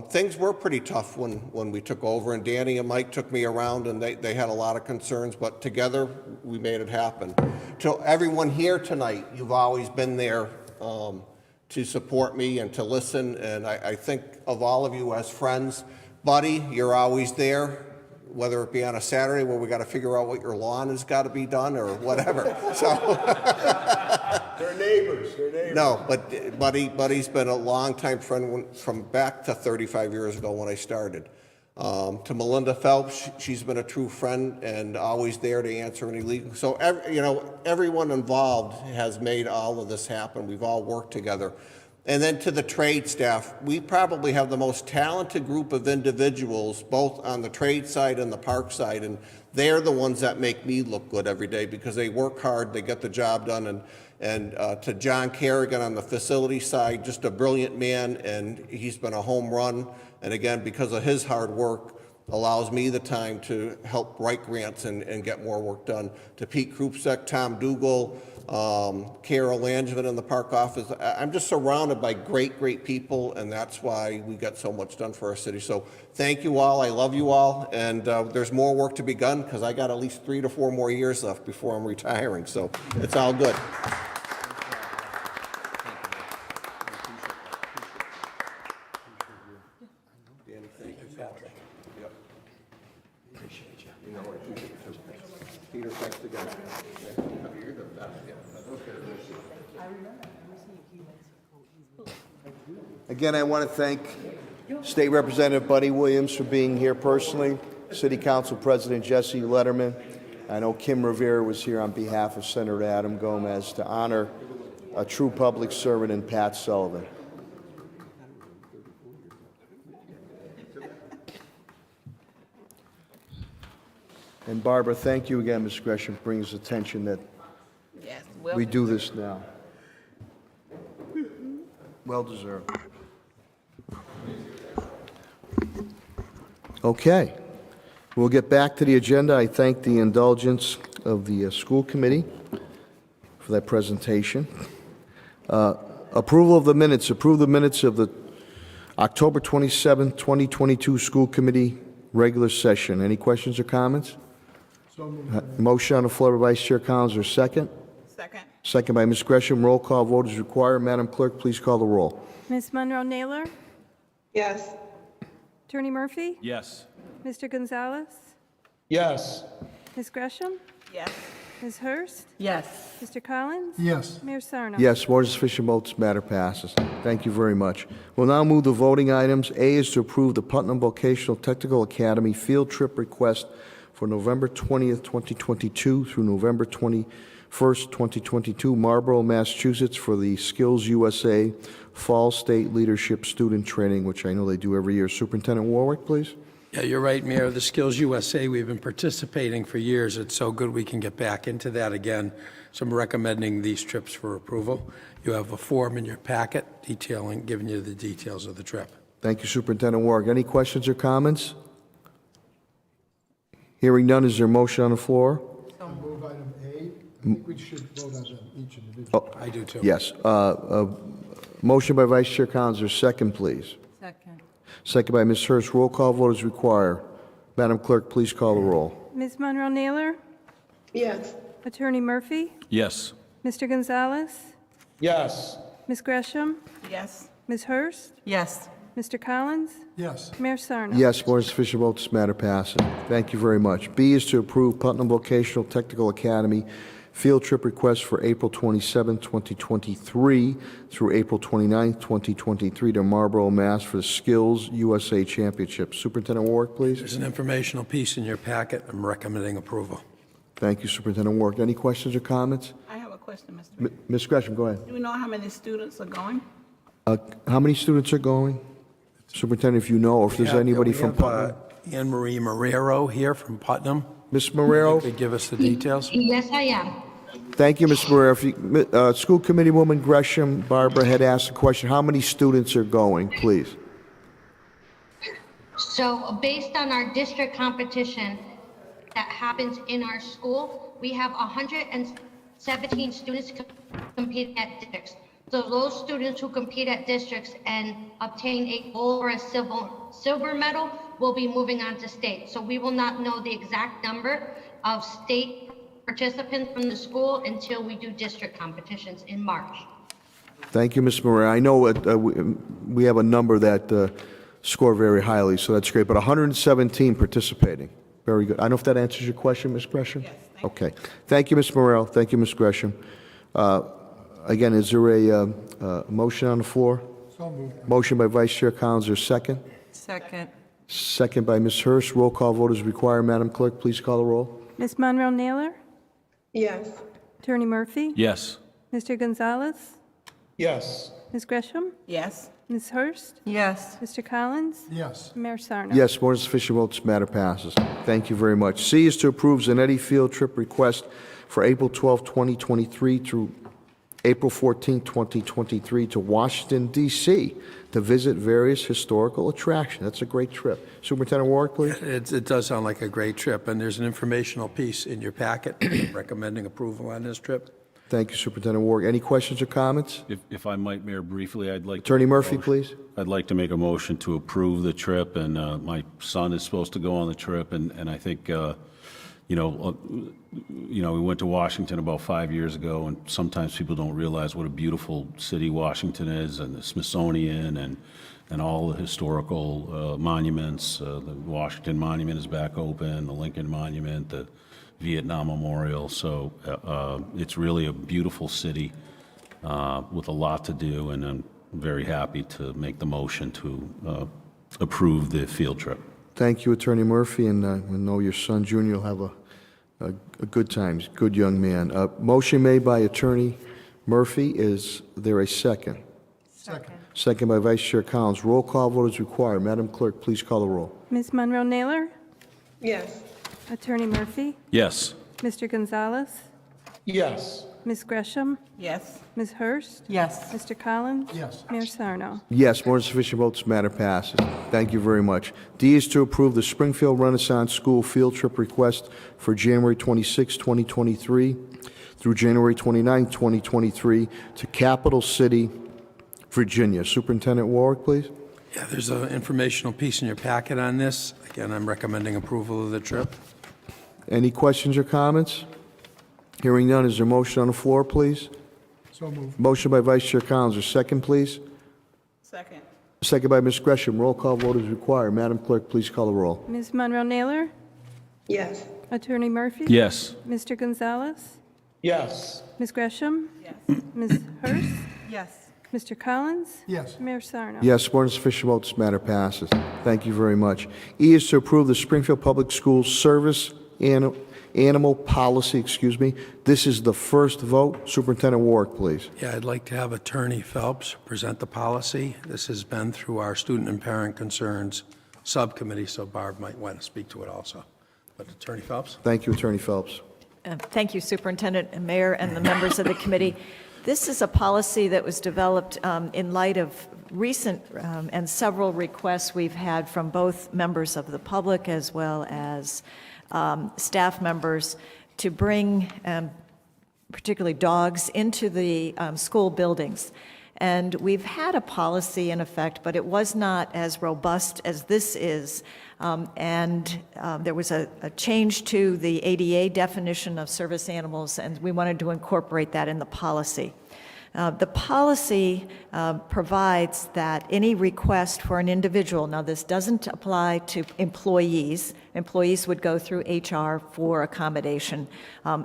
things were pretty tough when we took over, and Danny and Mike took me around, and they had a lot of concerns, but together we made it happen. To everyone here tonight, you've always been there to support me and to listen, and I think of all of you as friends. Buddy, you're always there, whether it be on a Saturday where we got to figure out what your lawn has got to be done or whatever. So They're neighbors. no, but Buddy's been a longtime friend from back to 35 years ago when I started. To Melinda Phelps, she's been a true friend and always there to answer any legal. So everyone involved has made all of this happen. We've all worked together. And then to the trade staff, we probably have the most talented group of individuals, both on the trade side and the park side, and they're the ones that make me look good every day because they work hard, they get the job done. And to John Kerrigan on the facility side, just a brilliant man, and he's been a home run. And again, because of his hard work, allows me the time to help write grants and get more work done. To Pete Krupsek, Tom Dugal, Carol Langevin in the park office. I'm just surrounded by great people, and that's why we get so much done for our city. So thank you all. I love you all, and there's more work to be done because I got at least 3 to 4 more years left before I'm retiring. So it's all good. Peter, thanks again. You're the best. Again, I want to thank State Representative Buddy Williams for being here personally, City Council President Jesse Letterman. I know Kim Rivera was here on behalf of Senator Adam Gomez to honor a true public servant in Pat Sullivan. And Barbara, thank you again, Ms. Gresham, for bringing us attention that Yes, we do this now. Well deserved. Okay. We'll get back to the agenda. I thank the indulgence of the school committee for that presentation. Approval of the minutes. Approve the minutes of the October 27, 2022 school committee regular session. Any questions or comments? So moved. Motion on the floor by Vice Chair Collins, or second? Second. Second by Ms. Gresham. Roll call vote is required. Madam Clerk, please call the roll. Ms. Monroe-Naylor? Yes. Attorney Murphy? Yes. Mr. Gonzalez? Yes. Ms. Gresham? Yes. Ms. Hurst? Yes. Mr. Collins? Yes. Mayor Sarno? Yes, more than sufficient votes, matter passes. Thank you very much. We'll now move to voting items. A is to approve the Putnam Vocational Technical Academy field trip request for November 20th, 2022 through November 21st, 2022, Marlborough, Massachusetts, for the Skills USA Fall State Leadership Student Training, which I know they do every year. Superintendent Warwick, please. Yeah, you're right, Mayor. The Skills USA, we've been participating for years. It's so good we can get back into that again. So I'm recommending these trips for approval. You have a form in your packet detailing, giving you the details of the trip. Thank you, Superintendent Warwick. Any questions or comments? Hearing none, is there a motion on the floor? Move item A. I think we should vote on them each individually. I do too. Yes. Motion by Vice Chair Collins, is there a second, please? Second. Second by Ms. Hurst. Roll call vote is required. Madam Clerk, please call the roll. Ms. Monroe-Naylor? Yes. Attorney Murphy? Yes. Mr. Gonzalez? Yes. Ms. Gresham? Yes. Ms. Hurst? Yes. Mr. Collins? Yes. Mayor Sarno? Yes, more than sufficient vote, this matter passes. Thank you very much. B is to approve Putnam Vocational Technical Academy field trip request for April 27, 2023 through April 29, 2023 to Marlborough, Mass. for the Skills USA Championship. Superintendent Warwick, please. There's an informational piece in your packet. I'm recommending approval. Thank you, Superintendent Warwick. Any questions or comments? I have a question, Mr. Ms. Gresham, go ahead. Do we know how many students are going? How many students are going? Superintendent, if you know, or if there's anybody from Putnam. Anne Marie Marrero here from Putnam. Ms. Marrero? Could give us the details. Yes, I am. Thank you, Ms. Marrero. If you, School Committee Woman Gresham, Barbara had asked a question. How many students are going, please? So based on our district competition that happens in our school, we have 117 students competing at districts. So those students who compete at districts and obtain a gold or a silver medal will be moving on to state. So we will not know the exact number of state participants from the school until we do district competitions in March. Thank you, Ms. Marrero. I know we have a number that score very highly, so that's great, but 117 participating. Very good. I don't know if that answers your question, Ms. Gresham? Yes. Okay. Thank you, Ms. Marrero. Thank you, Ms. Gresham. Again, is there a motion on the floor? So moved. Motion by Vice Chair Collins, is there a second? Second. Second by Ms. Hurst. Roll call vote is required. Madam Clerk, please call the roll. Ms. Monroe Naylor? Yes. Attorney Murphy? Yes. Mr. Gonzalez? Yes. Ms. Gresham? Yes. Ms. Hurst? Yes. Mr. Collins? Yes. Mayor Sarno? Yes, more than sufficient vote, this matter passes. Thank you very much. C is to approve Zanetti field trip request for April 12, 2023 through April 14, 2023 to Washington, D.C. to visit various historical attractions. That's a great trip. Superintendent Warwick, please. It does sound like a great trip, and there's an informational piece in your packet recommending approval on this trip. Thank you, Superintendent Warwick. Any questions or comments? If I might, Mayor, briefly, I'd like Attorney to Murphy, please. I'd like to make a motion to approve the trip, and my son is supposed to go on the trip, and I think, we went to Washington about 5 years ago, and sometimes people don't realize what a beautiful city Washington is, and the Smithsonian, and all the historical monuments. The Washington Monument is back open, the Lincoln Monument, the Vietnam Memorial. So it's really a beautiful city with a lot to do, and I'm very happy to make the motion to approve the field trip. Thank you, Attorney Murphy, and we know your son, Junior, will have a good time. Good young man. Motion made by Attorney Murphy. Is there a second? Second. Second by Vice Chair Collins. Roll call vote is required. Madam Clerk, please call the roll. Ms. Monroe Naylor? Yes. Attorney Murphy? Yes. Mr. Gonzalez? Yes. Ms. Gresham? Yes. Ms. Hurst? Yes. Mr. Collins? Yes. Mayor Sarno? Yes, more than sufficient votes, this matter passes. Thank you very much. D is to approve the Springfield Renaissance School field trip request for January 26, 2023 through January 29, 2023 to Capital City, Virginia. Superintendent Warwick, please. Yeah, there's an informational piece in your packet on this. Again, I'm recommending approval of the trip. Any questions or comments? Hearing none, is there a motion on the floor, please? So moved. Motion by Vice Chair Collins, a second, please. Second. Second by Ms. Gresham. Roll call vote is required. Madam Clerk, please call the roll. Ms. Monroe Naylor? Yes. Attorney Murphy? Yes. Mr. Gonzalez? Yes. Ms. Gresham? Yes. Ms. Hurst? Yes. Mr. Collins? Yes. Mayor Sarno? Yes, more than sufficient votes, this matter passes. Thank you very much. E is to approve the Springfield Public Schools Service Animal Policy, This is the first vote. Superintendent Warwick, please. Yeah, I'd like to have Attorney Phelps present the policy. This has been through our Student and Parent Concerns Subcommittee, so Barb might want to speak to it also. But Attorney Phelps? Thank you, Attorney Phelps. Thank you, Superintendent and Mayor and the members of the committee. This is a policy that was developed in light of recent and several requests we've had from both members of the public as well as staff members to bring particularly dogs into the school buildings. And we've had a policy in effect, but it was not as robust as this is. There was a change to the ADA definition of service animals, and we wanted to incorporate that in the policy. The policy provides that any request for an individual, now this doesn't apply to employees. Employees would go through HR for accommodation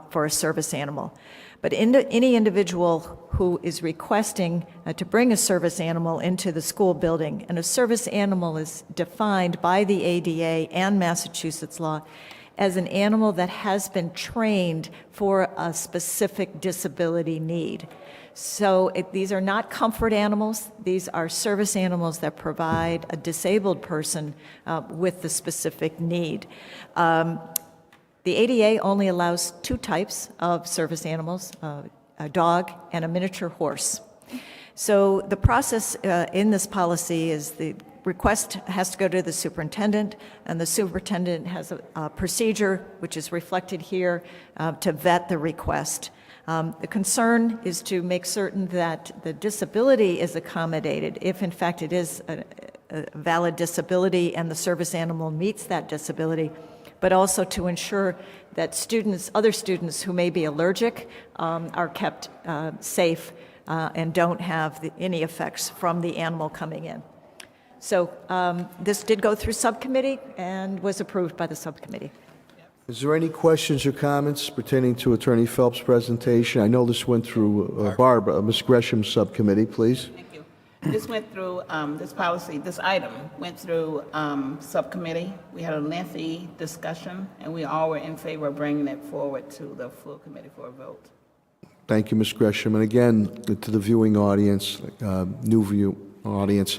for a service animal. But any individual who is requesting to bring a service animal into the school building, and a service animal is defined by the ADA and Massachusetts law as an animal that has been trained for a specific disability need. So these are not comfort animals. These are service animals that provide a disabled person with the specific need. The ADA only allows two types of service animals, a dog and a miniature horse. So the process in this policy is the request has to go to the superintendent, and the superintendent has a procedure, which is reflected here, to vet the request. The concern is to make certain that the disability is accommodated, if in fact it is a valid disability and the service animal meets that disability, but also to ensure that other students who may be allergic are kept safe and don't have any effects from the animal coming in. So this did go through subcommittee and was approved by the subcommittee. Is there any questions or comments pertaining to Attorney Phelps' presentation? I know this went through Barbara, Ms. Gresham's subcommittee, please. Thank you. This went through, this item went through subcommittee. We had a lengthy discussion, and we all were in favor of bringing it forward to the full committee for a vote. Thank you, Ms. Gresham. And again, to the viewing audience, new view audience,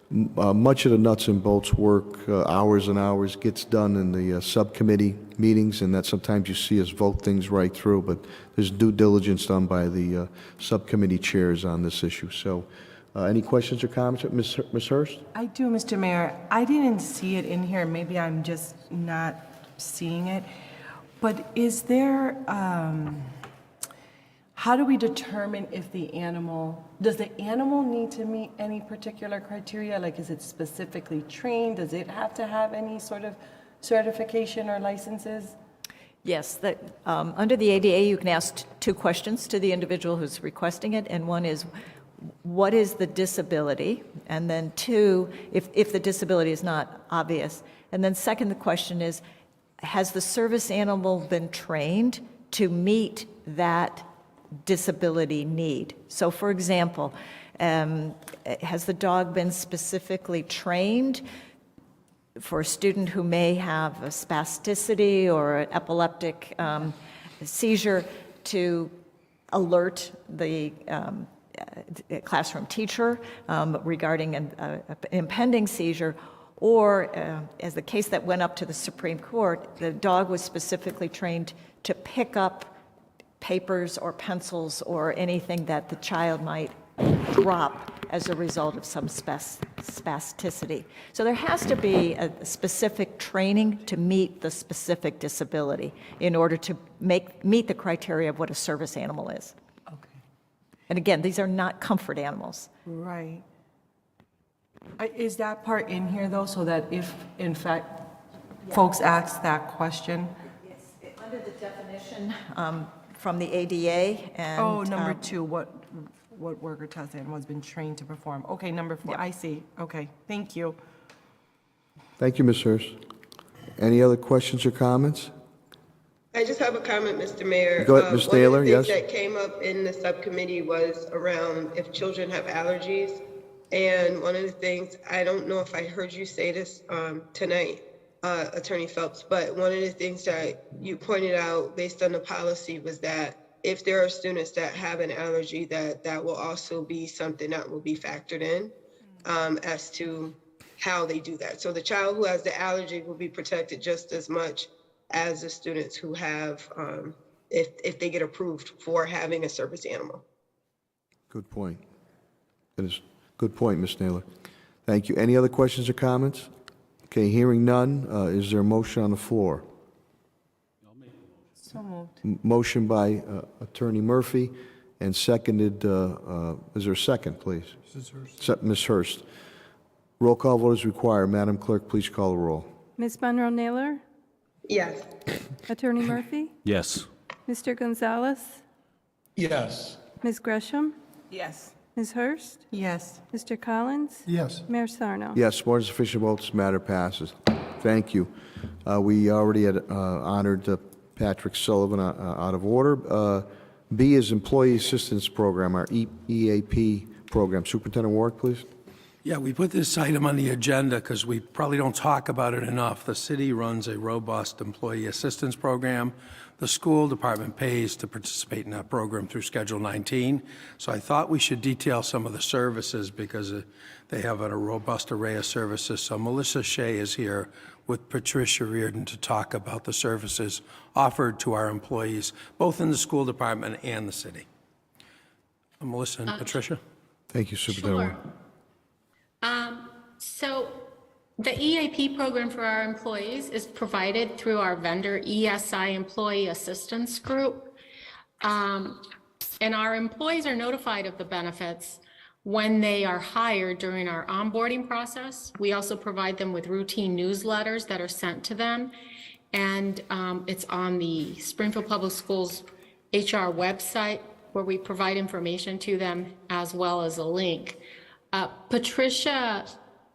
much of the nuts and bolts work, hours and hours, gets done in the subcommittee meetings, and that sometimes you see us vote things right through, but there's due diligence done by the subcommittee chairs on this issue. So any questions or comments? Ms. Hurst? I do, Mr. Mayor. I didn't see it in here. Maybe I'm just not seeing it. But is there, how do we determine if does the animal need to meet any particular criteria? Like, is it specifically trained? Does it have to have any sort of certification or licenses? Yes, under the ADA, you can ask two questions to the individual who's requesting it, and one is, what is the disability? And then two, if the disability is not obvious. And then second, the question is, has the service animal been trained to meet that disability need? So for example, has the dog been specifically trained for a student who may have a spasticity or an epileptic seizure to alert the classroom teacher regarding an impending seizure, or as the case that went up to the Supreme Court, the dog was specifically trained to pick up papers or pencils or anything that the child might drop as a result of some spasticity. So there has to be a specific training to meet the specific disability in order to meet the criteria of what a service animal is. Okay. And again, these are not comfort animals. Right. Is that part in here, though, so that if, in fact, folks ask that question? Yes, under the definition from the ADA and... Oh, number two, what worker test animal has been trained to perform. Okay, number four, I see. Okay, thank you. Thank you, Ms. Hurst. Any other questions or comments? I just have a comment, Mr. Mayor. Go ahead, Ms. Naylor, yes. One of the things that came up in the subcommittee was around if children have allergies. And one of the things, I don't know if I heard you say this tonight, Attorney Phelps, but one of the things that you pointed out based on the policy was that if there are students that have an allergy, that will also be something that will be factored in as to how they do that. So the child who has the allergy will be protected just as much as the students who have, if they get approved for having a service animal. Good point. That is a good point, Ms. Naylor. Thank you. Any other questions or comments? Okay, hearing none, is there a motion on the floor? So moved. Motion by Attorney Murphy and seconded, is there a second, please? Ms. Hurst. Roll call vote is required. Madam Clerk, please call the roll. Ms. Monroe Naylor, Yes. Attorney Murphy, Yes. Mr. Gonzalez, Yes. Ms. Gresham, Yes. Ms. Hurst, Yes. Mr. Collins, Yes. Mayor Sarno. Yes, more than sufficient votes, matter passes. Thank you. We already had honored Patrick Sullivan out of order. B is Employee Assistance Program, our EAP program. Superintendent Warwick, please. Yeah, we put this item on the agenda because we probably don't talk about it enough. The city runs a robust employee assistance program. The school department pays to participate in that program through Schedule 19. So I thought we should detail some of the services because they have a robust array of services. So Melissa Shea is here with Patricia Reardon to talk about the services offered to our employees, both in the school department and the city. Melissa and Patricia. Thank you, Superintendent Warwick. So the EAP program for our employees is provided through our vendor ESI Employee Assistance Group. And our employees are notified of the benefits when they are hired during our onboarding process. We also provide them with routine newsletters that are sent to them. And it's on the Springfield Public Schools HR website where we provide information to them as well as a link. Patricia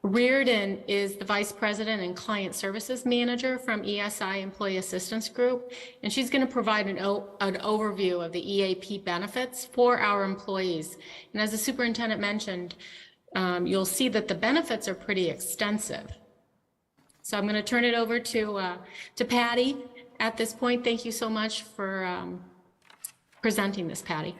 Reardon is the Vice President and Client Services Manager from ESI Employee Assistance Group, and she's going to provide an overview of the EAP benefits for our employees. And as the superintendent mentioned, you'll see that the benefits are pretty extensive. So I'm going to turn it over to Patty at this point. Thank you so much for presenting this, Patty.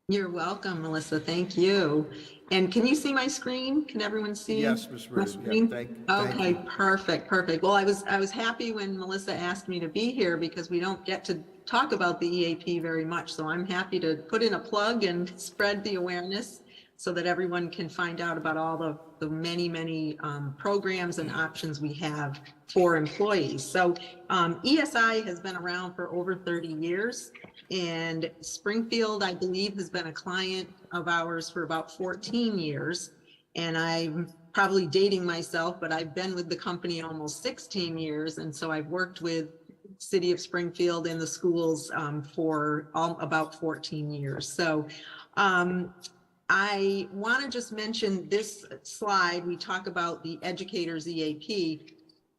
You're welcome, Melissa. Thank you. And can you see my screen? Can everyone see? Yes, Ms. my Reardon. screen? Yeah, thank Okay, you. perfect. Well, I was happy when Melissa asked me to be here because we don't get to talk about the EAP very much. So I'm happy to put in a plug and spread the awareness so that everyone can find out about all the many programs and options we have for employees. So ESI has been around for over 30 years. And Springfield, I believe, has been a client of ours for about 14 years. And I'm probably dating myself, but I've been with the company almost 16 years. And so I've worked with City of Springfield and the schools for about 14 years. So I want to just mention this slide. We talk about the educators EAP.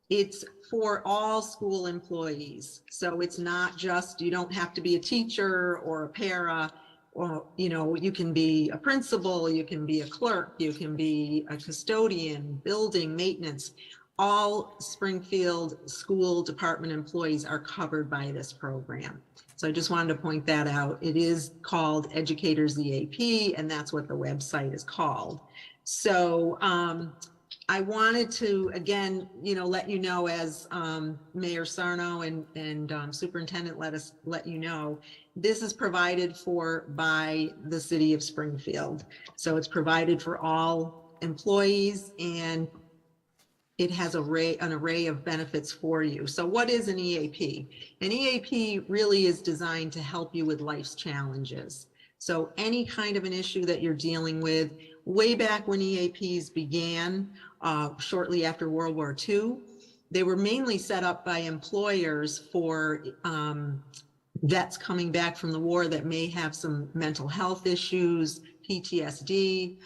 It's for all school employees. So it's not just, you don't have to be a teacher or a para, or, you can be a principal, you can be a clerk, you can be a custodian, building maintenance. All Springfield School Department employees are covered by this program. So I just wanted to point that out. It is called Educators EAP, and that's what the website is called. So I wanted to, again, let you know, as Mayor Sarno and Superintendent let you know, this is provided for by the City of Springfield. So it's provided for all employees, and it has an array of benefits for you. So what is an EAP? An EAP really is designed to help you with life's challenges. So any kind of an issue that you're dealing with, way back when EAPs began, shortly after World War II, they were mainly set up by employers for vets coming back from the war that may have some mental health issues, PTSD,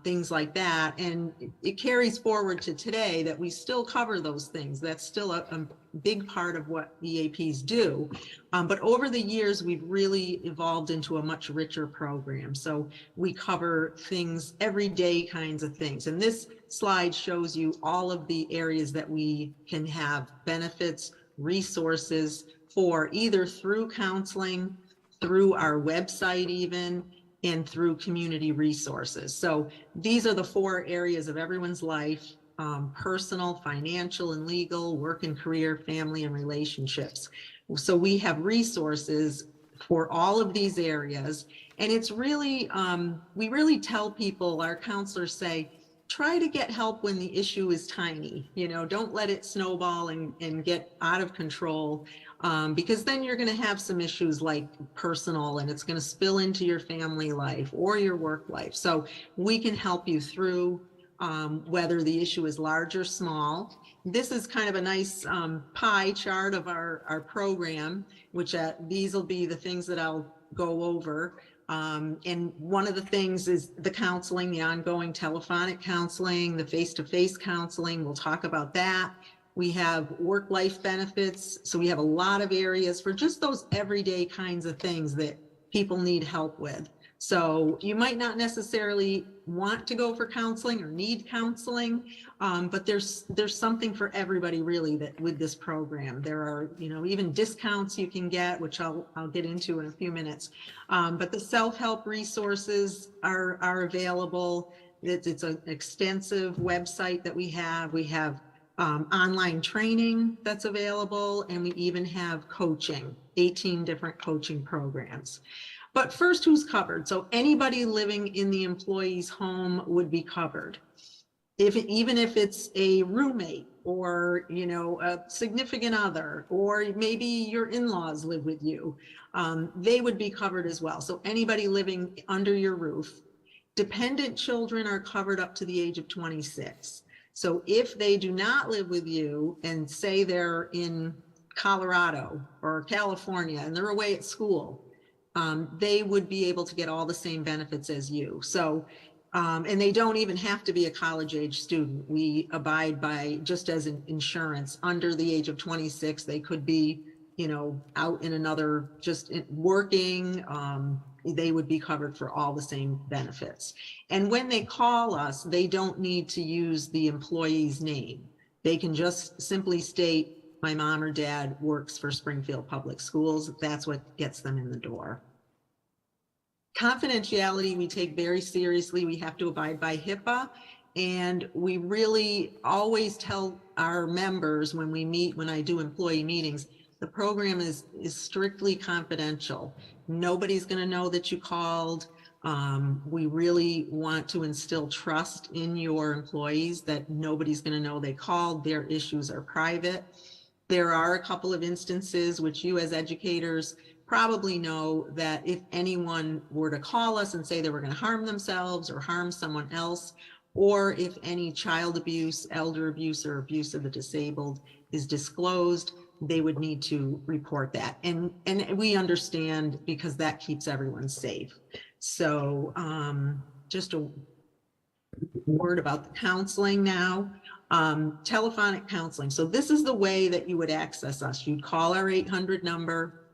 things like that. And it carries forward to today that we still cover those things. That's still a big part of what EAPs do. But over the years, we've really evolved into a much richer program. So we cover things, everyday kinds of things. And this slide shows you all of the areas that we can have benefits, resources for, either through counseling, through our website even, and through community resources. So these are the 4 areas of everyone's life: personal, financial and legal, work and career, family and relationships. So we have resources for all of these areas. And it's really, we really tell people, our counselors say, try to get help when the issue is tiny. Don't let it snowball and get out of control. Because then you're going to have some issues like personal, and it's going to spill into your family life or your work life. So we can help you through whether the issue is large or small. This is kind of a nice pie chart of our program, which these will be the things that I'll go over. And one of the things is the counseling, the ongoing telephonic counseling, the face-to-face counseling. We'll talk about that. We have work-life benefits. So we have a lot of areas for just those everyday kinds of things that people need help with. So you might not necessarily want to go for counseling or need counseling, but there's something for everybody really that with this program. There are, even discounts you can get, which I'll get into in a few minutes. But the self-help resources are available. It's an extensive website that we have. We have online training that's available, and we even have coaching, 18 different coaching programs. But first, who's covered? So anybody living in the employee's home would be covered. Even if it's a roommate or, a significant other, or maybe your in-laws live with you, they would be covered as well. So anybody living under your roof. Dependent children are covered up to the age of 26. So if they do not live with you and say they're in Colorado or California and they're away at school, they would be able to get all the same benefits as you. So, and they don't even have to be a college age student. We abide by, just as an insurance, under the age of 26, they could be, out in another, just working, they would be covered for all the same benefits. And when they call us, they don't need to use the employee's name. They can just simply state, my mom or dad works for Springfield Public Schools. That's what gets them in the door. Confidentiality we take very seriously. We have to abide by HIPAA, and we really always tell our members when I do employee meetings, the program is strictly confidential. Nobody's going to know that you called. We really want to instill trust in your employees that nobody's going to know they called. Their issues are private. There are a couple of instances which you as educators probably know that if anyone were to call us and say they were going to harm themselves or harm someone else, or if any child abuse, elder abuse, or abuse of the disabled is disclosed, they would need to report that. And we understand, because that keeps everyone safe. So just a word about the counseling now. Telephonic counseling. So this is the way that you would access us. You'd call our 800 number.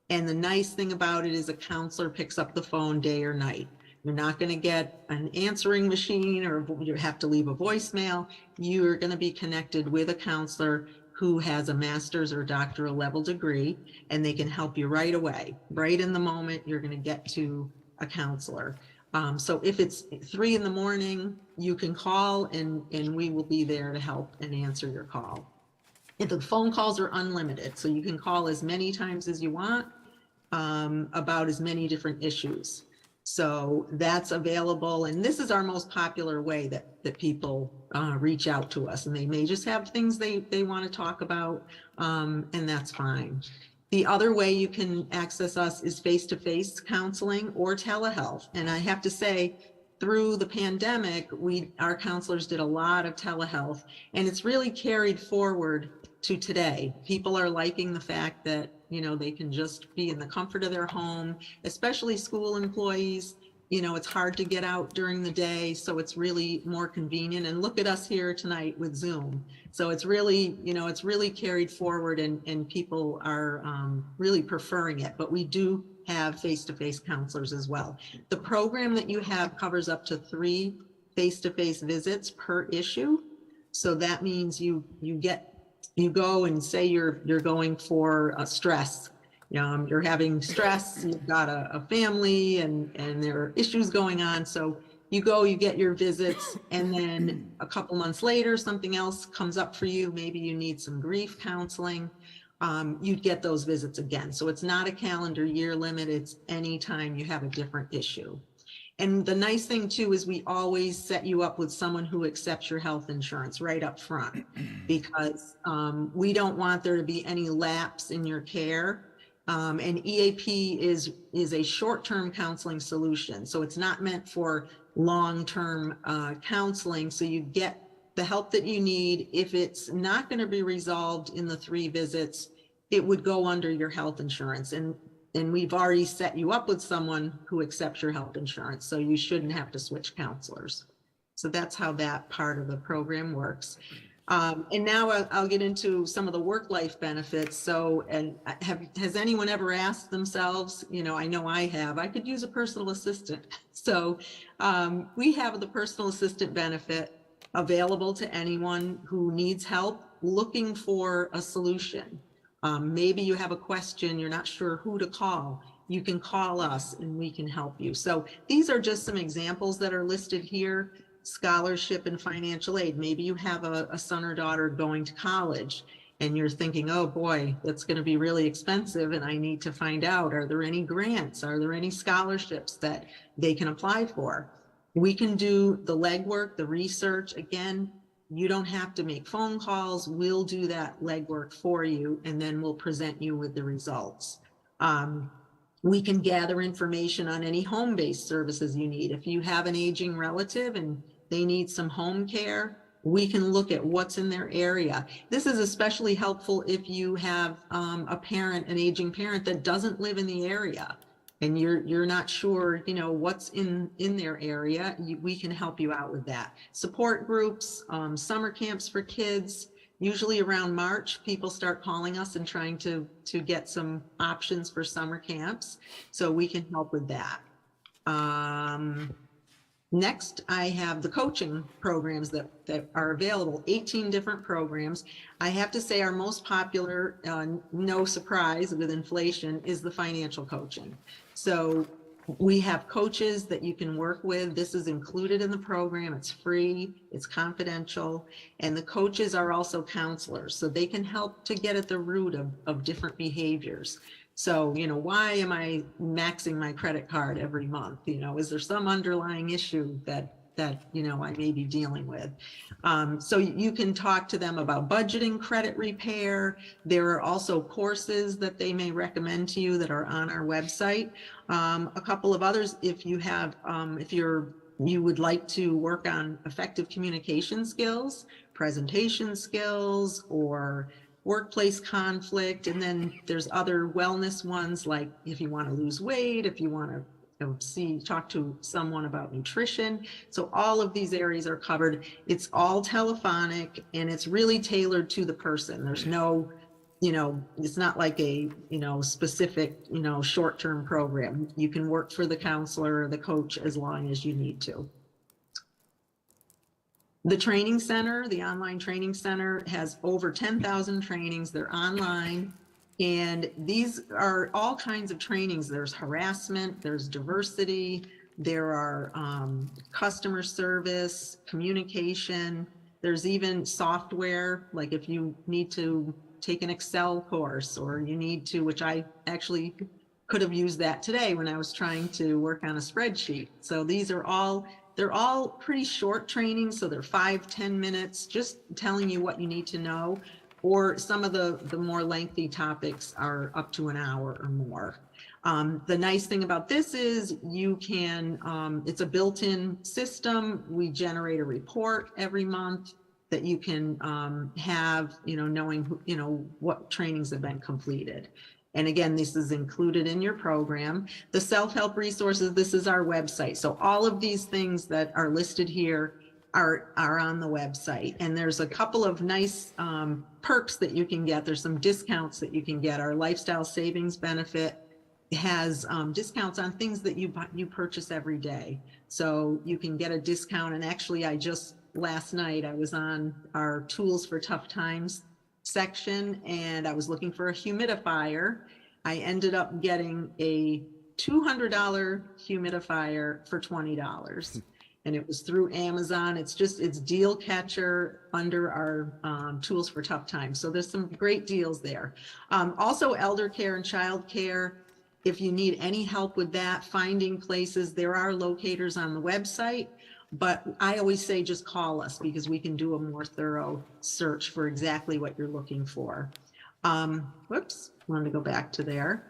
And the nice thing about it is a counselor picks up the phone day or night. You're not going to get an answering machine or you have to leave a voicemail. You're going to be connected with a counselor who has a master's or doctoral level degree, and they can help you right away. Right in the moment, you're going to get to a counselor. So if it's 3 a.m, you can call and we will be there to help and answer your call. If the phone calls are unlimited, so you can call as many times as you want about as many different issues. So that's available. And this is our most popular way that people reach out to us. And they may just have things they want to talk about, and that's fine. The other way you can access us is face-to-face counseling or telehealth. And I have to say, through the pandemic, our counselors did a lot of telehealth, and it's really carried forward to today. People are liking the fact that, they can just be in the comfort of their home, especially school employees. It's hard to get out during the day, so it's really more convenient. And look at us here tonight with Zoom. So it's really, it's really carried forward, and people are really preferring it. But we do have face-to-face counselors as well. The program that you have covers up to 3 face-to-face visits per issue. So that means you go and say you're going for stress. You're having stress, you've got a family and there are issues going on. So you go, you get your visits, and then a couple months later, something else comes up for you. Maybe you need some grief counseling. You'd get those visits again. So it's not a calendar year limit. It's anytime you have a different issue. And the nice thing too is we always set you up with someone who accepts your health insurance right up front, because we don't want there to be any lapse in your care. And EAP is a short-term counseling solution, so it's not meant for long-term counseling. So you get the help that you need. If it's not going to be resolved in the 3 visits, it would go under your health insurance. And we've already set you up with someone who accepts your health insurance, so you shouldn't have to switch counselors. So that's how that part of the program works. And now I'll get into some of the work-life benefits. So, and has anyone ever asked themselves, you know I have, I could use a personal assistant. So we have the personal assistant benefit available to anyone who needs help looking for a solution. Maybe you have a question, you're not sure who to call. You can call us and we can help you. So these are just some examples that are listed here. Scholarship and financial aid. Maybe you have a son or daughter going to college and you're thinking, oh boy, that's going to be really expensive and I need to find out, are there any grants? Are there any scholarships that they can apply for? We can do the legwork, the research. Again, you don't have to make phone calls. We'll do that legwork for you and then we'll present you with the results. We can gather information on any home-based services you need. If you have an aging relative and they need some home care, we can look at what's in their area. This is especially helpful if you have a parent, an aging parent that doesn't live in the area and you're not sure, what's in their area. We can help you out with that. Support groups, summer camps for kids. Usually around March, people start calling us and trying to get some options for summer camps. So we can help with that. Next, I have the coaching programs that are available, 18 different programs. I have to say our most popular, no surprise with inflation, is the financial coaching. So we have coaches that you can work with. This is included in the program. It's free, it's confidential, and the coaches are also counselors, so they can help to get at the root of different behaviors. So, why am I maxing my credit card every month? Is there some underlying issue that I may be dealing with? So you can talk to them about budgeting, credit repair. There are also courses that they may recommend to you that are on our website. A couple of others, if you have, you would like to work on effective communication skills, presentation skills, or workplace conflict. And then there's other wellness ones, like if you want to lose weight, if you want to talk to someone about nutrition. So all of these areas are covered. It's all telephonic and it's really tailored to the person. There's no, it's not like a, specific, short-term program. You can work for the counselor or the coach as long as you need to. The training center, the online training center, has over 10,000 trainings. They're online. And these are all kinds of trainings. There's harassment, there's diversity, there are customer service, communication. There's even software, like if you need to take an Excel course or you need to, which I actually could have used that today when I was trying to work on a spreadsheet. So these are they're all pretty short trainings. So they're 5-10 minutes, just telling you what you need to know. Or some of the more lengthy topics are up to an hour or more. The nice thing about this is you can, it's a built-in system. We generate a report every month that you can have, knowing, what trainings have been completed. And again, this is included in your program. The self-help resources, this is our website. So all of these things that are listed here are on the website. And there's a couple of nice perks that you can get. There's some discounts that you can get. Our lifestyle savings benefit has discounts on things that you purchase every day. So you can get a discount. And actually, last night I was on our tools for tough times section and I was looking for a humidifier. I ended up getting a $200 humidifier for $20. And it was through Amazon. It's deal catcher under our tools for tough times. So there's some great deals there. Also elder care and child care. if you need any help with that, finding places, there are locators on the website. But I always say just call us because we can do a more thorough search for exactly what you're looking for. Whoops, wanted to go back to there.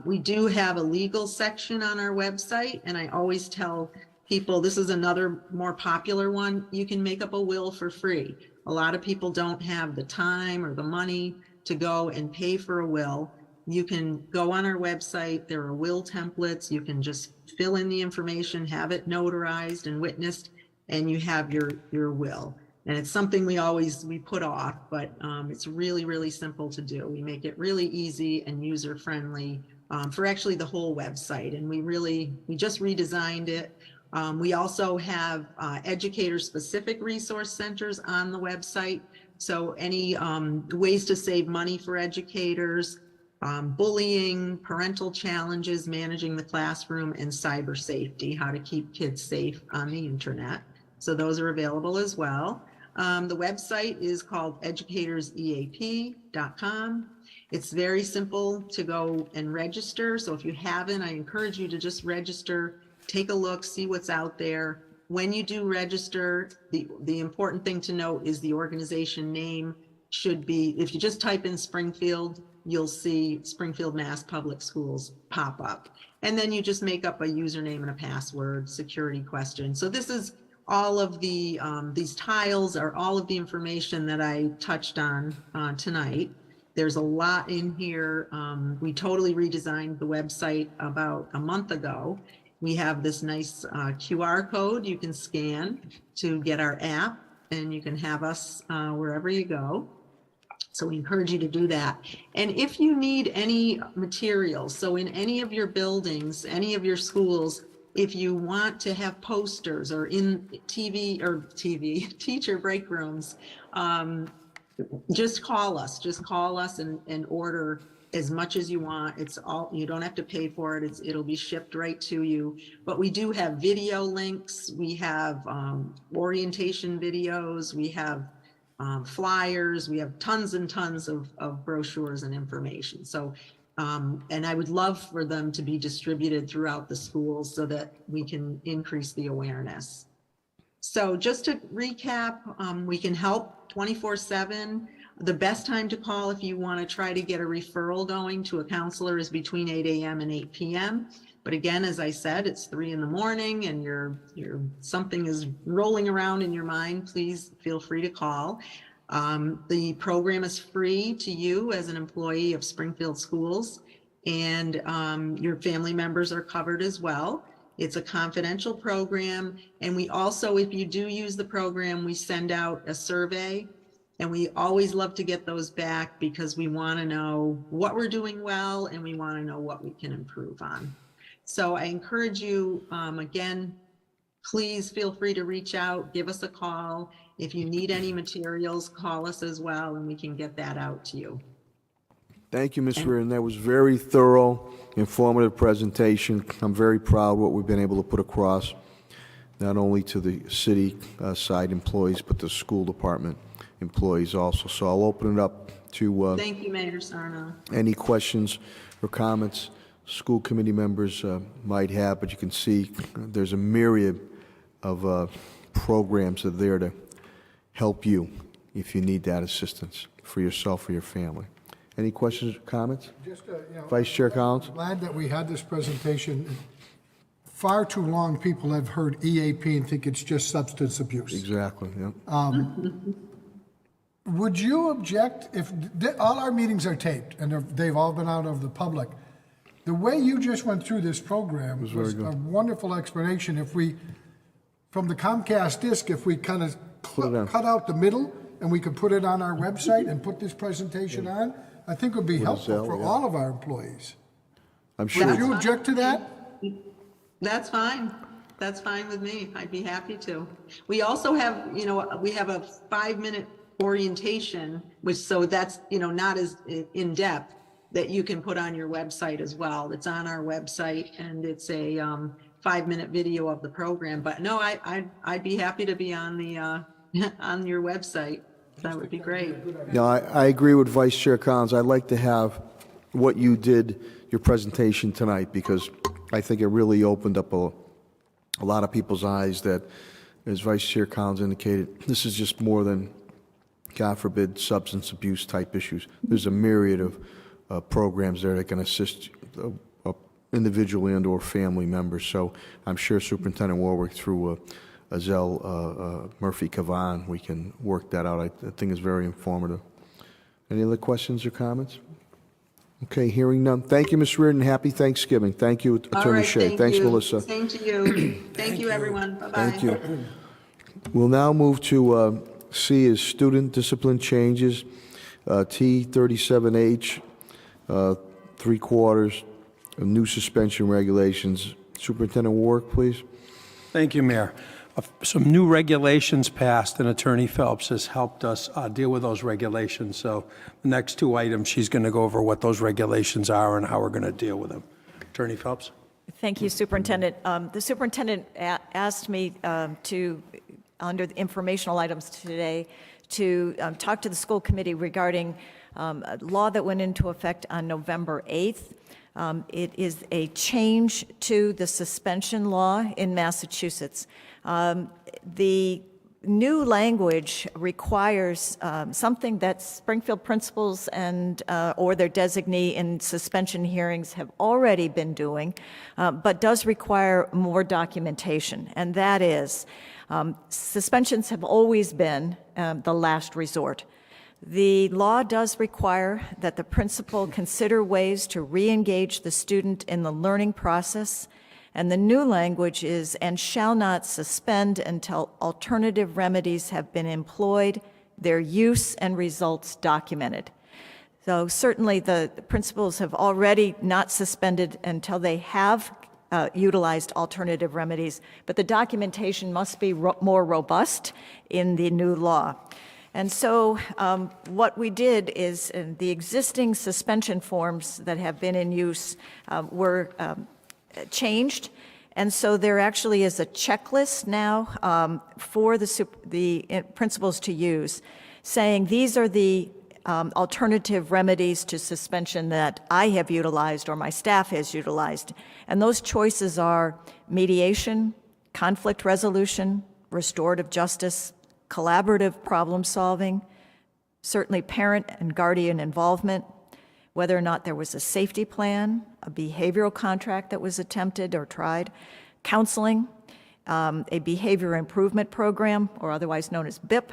We do have a legal section on our website, and I always tell people, this is another more popular one. You can make up a will for free. A lot of people don't have the time or the money to go and pay for a will. You can go on our website. There are will templates. You can just fill in the information, have it notarized and witnessed, and you have your will. And it's something we put off, but it's really, really simple to do. We make it really easy and user friendly for actually the whole website. And we just redesigned it. We also have educator specific resource centers on the website. So any ways to save money for educators, bullying, parental challenges, managing the classroom, and cyber safety, how to keep kids safe on the internet. So those are available as well. The website is called educatorseap.com. It's very simple to go and register. So if you haven't, I encourage you to just register, take a look, see what's out there. When you do register, the important thing to note is the organization name should be, if you just type in Springfield, you'll see Springfield Mass Public Schools pop up. And then you just make up a username and a password, security question. So this is all of the, these tiles are all of the information that I touched on tonight. There's a lot in here. We totally redesigned the website about a month ago. We have this nice QR code you can scan to get our app, and you can have us wherever you go. So we encourage you to do that. And if you need any materials, so in any of your buildings, any of your schools, if you want to have posters or in teacher break rooms, just call us and order as much as you want. It's all, you don't have to pay for it. It'll be shipped right to you. But we do have video links. We have orientation videos. We have flyers. We have tons and tons of brochures and information. So, and I would love for them to be distributed throughout the schools so that we can increase the awareness. So just to recap, we can help 24/7. The best time to call if you want to try to get a referral going to a counselor is between 8 a.m. and 8 p.m. But again, as I said, it's 3 in the morning and something is rolling around in your mind, please feel free to call. The program is free to you as an employee of Springfield Schools, and your family members are covered as well. It's a confidential program. And we also, if you do use the program, we send out a survey. And we always love to get those back because we want to know what we're doing well and we want to know what we can improve on. So I encourage you, again, please feel free to reach out, give us a call. If you need any materials, call us as well and we can get that out to you. Thank you, Ms. Reardon. That was very thorough, informative presentation. I'm very proud of what we've been able to put across, not only to the city side employees, but the school department employees also. So I'll open it up to Thank you, Mayor Sarno. any questions or comments school committee members might have, but you can see there's a myriad of programs that are there to help you if you need that assistance for yourself or your family. Any questions or comments? Just, Vice Chair Collins? I'm glad that we had this presentation. Far too long, people have heard EAP and think it's just substance abuse. Exactly, yeah. Would you object if all our meetings are taped and they've all been out of the public? The way you just went through this program was a wonderful explanation. If we, from the Comcast disc, if we kind of cut out the middle and we could put it on our website and put this presentation on, I think it would be helpful for all of our employees. I'm sure. Would you object to that? That's fine. That's fine with me. I'd be happy to. We also have, we have a 5-minute orientation, which, so that's, not as in depth, that you can put on your website as well. It's on our website and it's a 5-minute video of the program. But no, I'd be happy to be on the on your website. That would be great. No, I agree with Vice Chair Collins. I'd like to have what you did, your presentation tonight, because I think it really opened up a lot of people's eyes that, as Vice Chair Collins indicated, this is just more than, God forbid, substance abuse type issues. There's a myriad of programs there that can assist individually and/or family members. So I'm sure Superintendent Warwick, through Azelle Murphy-Cavan, we can work that out. I think it's very informative. Any other questions or comments? Okay, hearing none. Thank you, Ms. Reardon. Happy Thanksgiving. Thank you, All Attorney right, Shea. thank Thanks, you. Melissa. Same to you. Thank you, everyone. Bye-bye. Thank you. We'll now move to C is student discipline changes, T37H, 3/4, new suspension regulations. Superintendent Warwick, please. Thank you, Mayor. Some new regulations passed, and Attorney Phelps has helped us deal with those regulations. So the next two items, she's going to go over what those regulations are and how we're going to deal with them. Attorney Phelps? Thank you, Superintendent. The superintendent asked me to, under the informational items today, to talk to the school committee regarding a law that went into effect on November 8th. It is a change to the suspension law in Massachusetts. The new language requires something that Springfield principals and or their designee in suspension hearings have already been doing, but does require more documentation, and that is suspensions have always been the last resort. The law does require that the principal consider ways to re-engage the student in the learning process, and the new language is, and shall not suspend until alternative remedies have been employed, their use and results documented. So certainly the principals have already not suspended until they have utilized alternative remedies, but the documentation must be more robust in the new law. And so what we did is the existing suspension forms that have been in use were changed. And so there actually is a checklist now for the principals to use, saying these are the alternative remedies to suspension that I have utilized or my staff has utilized. And those choices are mediation, conflict resolution, restorative justice, collaborative problem solving, certainly parent and guardian involvement, whether or not there was a safety plan, a behavioral contract that was attempted or tried, counseling, a behavior improvement program, or otherwise known as BIP,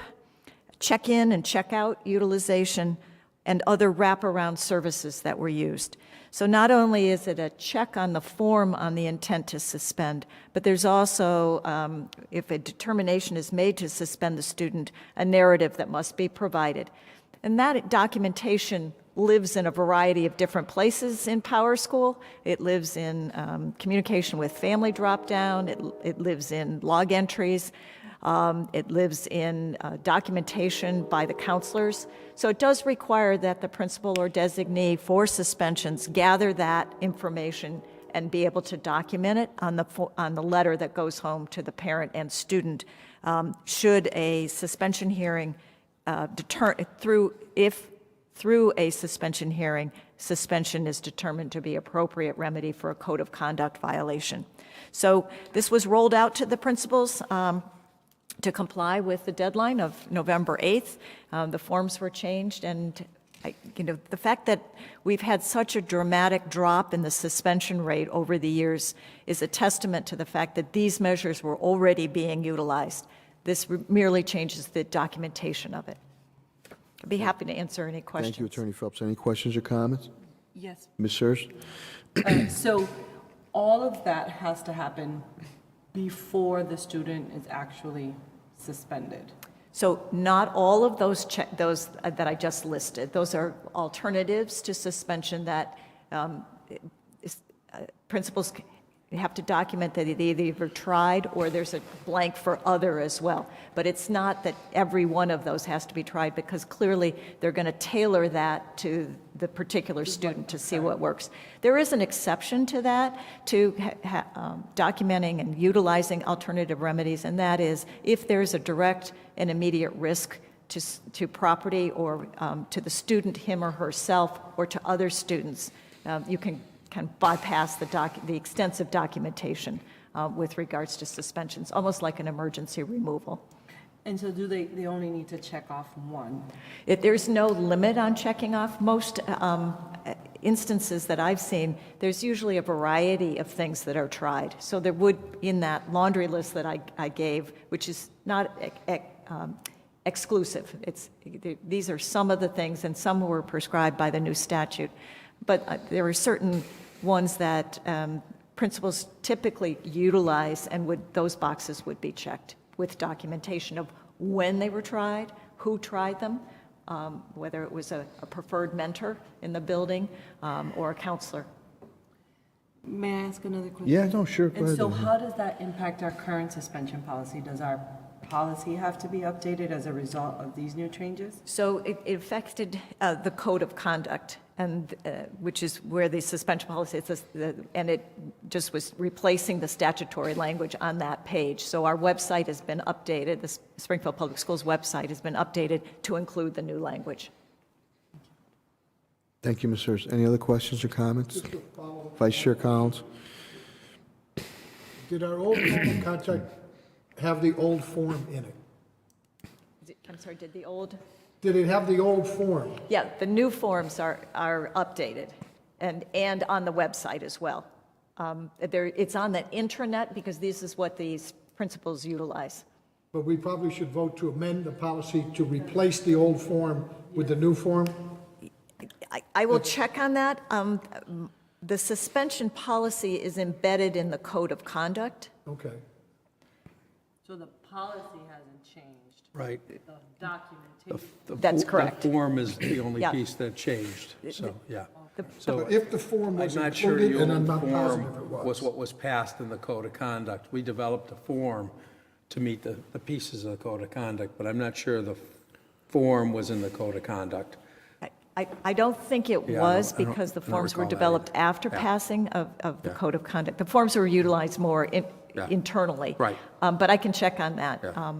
check-in and check-out utilization, and other wraparound services that were used. So not only is it a check on the form on the intent to suspend, but there's also, if a determination is made to suspend the student, a narrative that must be provided. And that documentation lives in a variety of different places in Power School. It lives in communication with family drop-down. It lives in log entries. It lives in documentation by the counselors. So it does require that the principal or designee for suspensions gather that information and be able to document it on the letter that goes home to the parent and student. Should a suspension hearing through a suspension hearing, suspension is determined to be appropriate remedy for a code of conduct violation. So this was rolled out to the principals to comply with the deadline of November 8th. The forms were changed, and the fact that we've had such a dramatic drop in the suspension rate over the years is a testament to the fact that these measures were already being utilized. This merely changes the documentation of it. I'd be happy to answer any questions. Thank you, Attorney Phelps. Any questions or comments? Yes. Ms. Hurst? So all of that has to happen before the student is actually suspended. So not all of those that I just listed. Those are alternatives to suspension that principals have to document that they either tried or there's a blank for other as well. But it's not that every one of those has to be tried, because clearly they're going to tailor that to the particular student to see what works. There is an exception to that, to documenting and utilizing alternative remedies, and that is if there's a direct and immediate risk to property or to the student, him or herself, or to other students, you can bypass the extensive documentation with regards to suspensions, almost like an emergency removal. And so do they only need to check off one? There's no limit on checking off. Most instances that I've seen, there's usually a variety of things that are tried. So there would, in that laundry list that I gave, which is not exclusive, these are some of the things, and some were prescribed by the new statute. But there are certain ones that principals typically utilize, and those boxes would be checked with documentation of when they were tried, who tried them, whether it was a preferred mentor in the building or a counselor. May I ask another question? Yeah, no, sure, go And ahead, so Amy. how does that impact our current suspension policy? Does our policy have to be updated as a result of these new changes? So it affected the code of conduct, and which is where the suspension policy is, and it just was replacing the statutory language on that page. So our website has been updated, the Springfield Public Schools website has been updated to include the new language. Thank you, Ms. Hurst. Any other questions or comments? Vice Chair Collins? Did our old code of conduct have the old form in it? I'm sorry, did the old? Did it have the old form? Yeah, the new forms are updated and on the website as well. It's on the intranet because this is what these principals utilize. But we probably should vote to amend the policy to replace the old form with the new form? I will check on that. The suspension policy is embedded in the code of conduct. Okay. So the policy hasn't changed? Right. The documentation? That's correct. The form is the only Yeah. piece that changed, so, yeah. So if the form was I'm not sure included, the and I'm old not positive form it was was. what was passed in the code of conduct. We developed a form to meet the pieces of the code of conduct, but I'm not sure the form was in the code of conduct. I don't think it Yeah, was I don't- because the I don't forms were recall that developed either. after Yeah. passing of the Yeah. code of conduct. The forms were utilized more Yeah. internally. Right. But I can check on that. Yeah.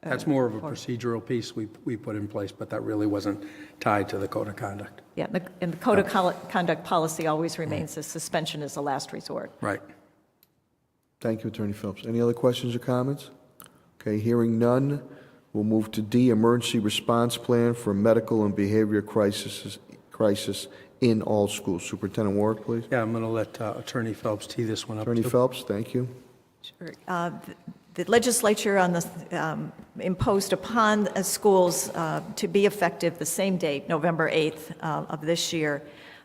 That's more of a procedural piece we put in place, but that really wasn't tied to the code of conduct. Yeah, and the code of conduct policy always remains a suspension as a last resort. Right. Thank you, Attorney Phelps. Any other questions or comments? Okay, hearing none, we'll move to D, Emergency Response Plan for Medical and Behavioral Crisis in all schools. Superintendent Warwick, please. Yeah, I'm going to let Attorney Phelps tee this one up. Attorney too. Phelps, thank you. Sure. The legislature imposed upon schools to be effective the same date, November 8th of this year,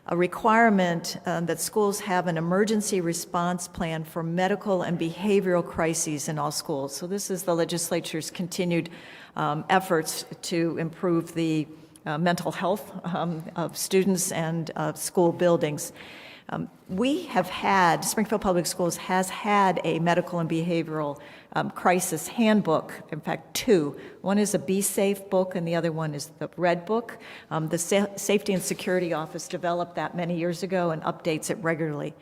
a requirement that schools have an emergency response plan for medical and behavioral crises in all schools. So this is the legislature's continued efforts to improve the mental health of students and school buildings. We have had, Springfield Public Schools has had a medical and behavioral crisis handbook, in fact, two. One is a Be Safe book, and the other one is the Red Book. The Safety and Security Office developed that many years ago and updates it regularly.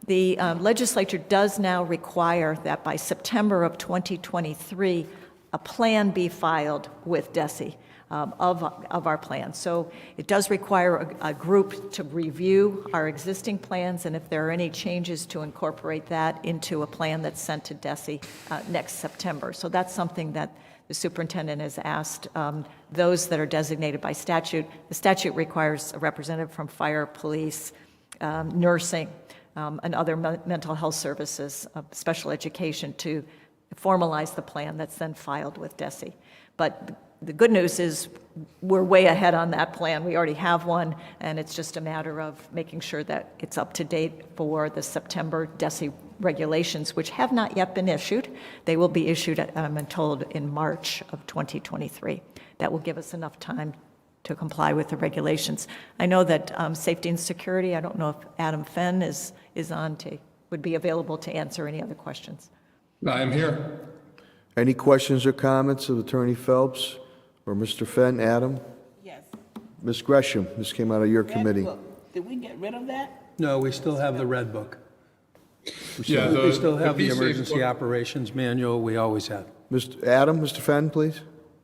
The legislature does now require that by September of 2023, a plan be filed with DESE. Of our plan. So it does require a group to review our existing plans, and if there are any changes, to incorporate that into a plan that's sent to DESE next September. So that's something that the superintendent has asked those that are designated by statute. The statute requires a representative from fire, police, nursing, and other mental health services, special education, to formalize the plan that's then filed with DESE. But the good news is we're way ahead on that plan. We already have one, and it's just a matter of making sure that it's up to date for the September DESE regulations, which have not yet been issued. They will be issued, I'm told, in March of 2023. That will give us enough time to comply with the regulations. I know that Safety and Security, I don't know if Adam Fenn is would be available to answer any other questions. I am here. Any questions or comments of Attorney Phelps or Mr. Fenn? Adam? Yes. Ms. Gresham, this came out of your committee. Did we get rid of that? No, we still have the Red Book. We still have the Be Safe Emergency book. Operations Manual we always had. Mr. Fenn, please.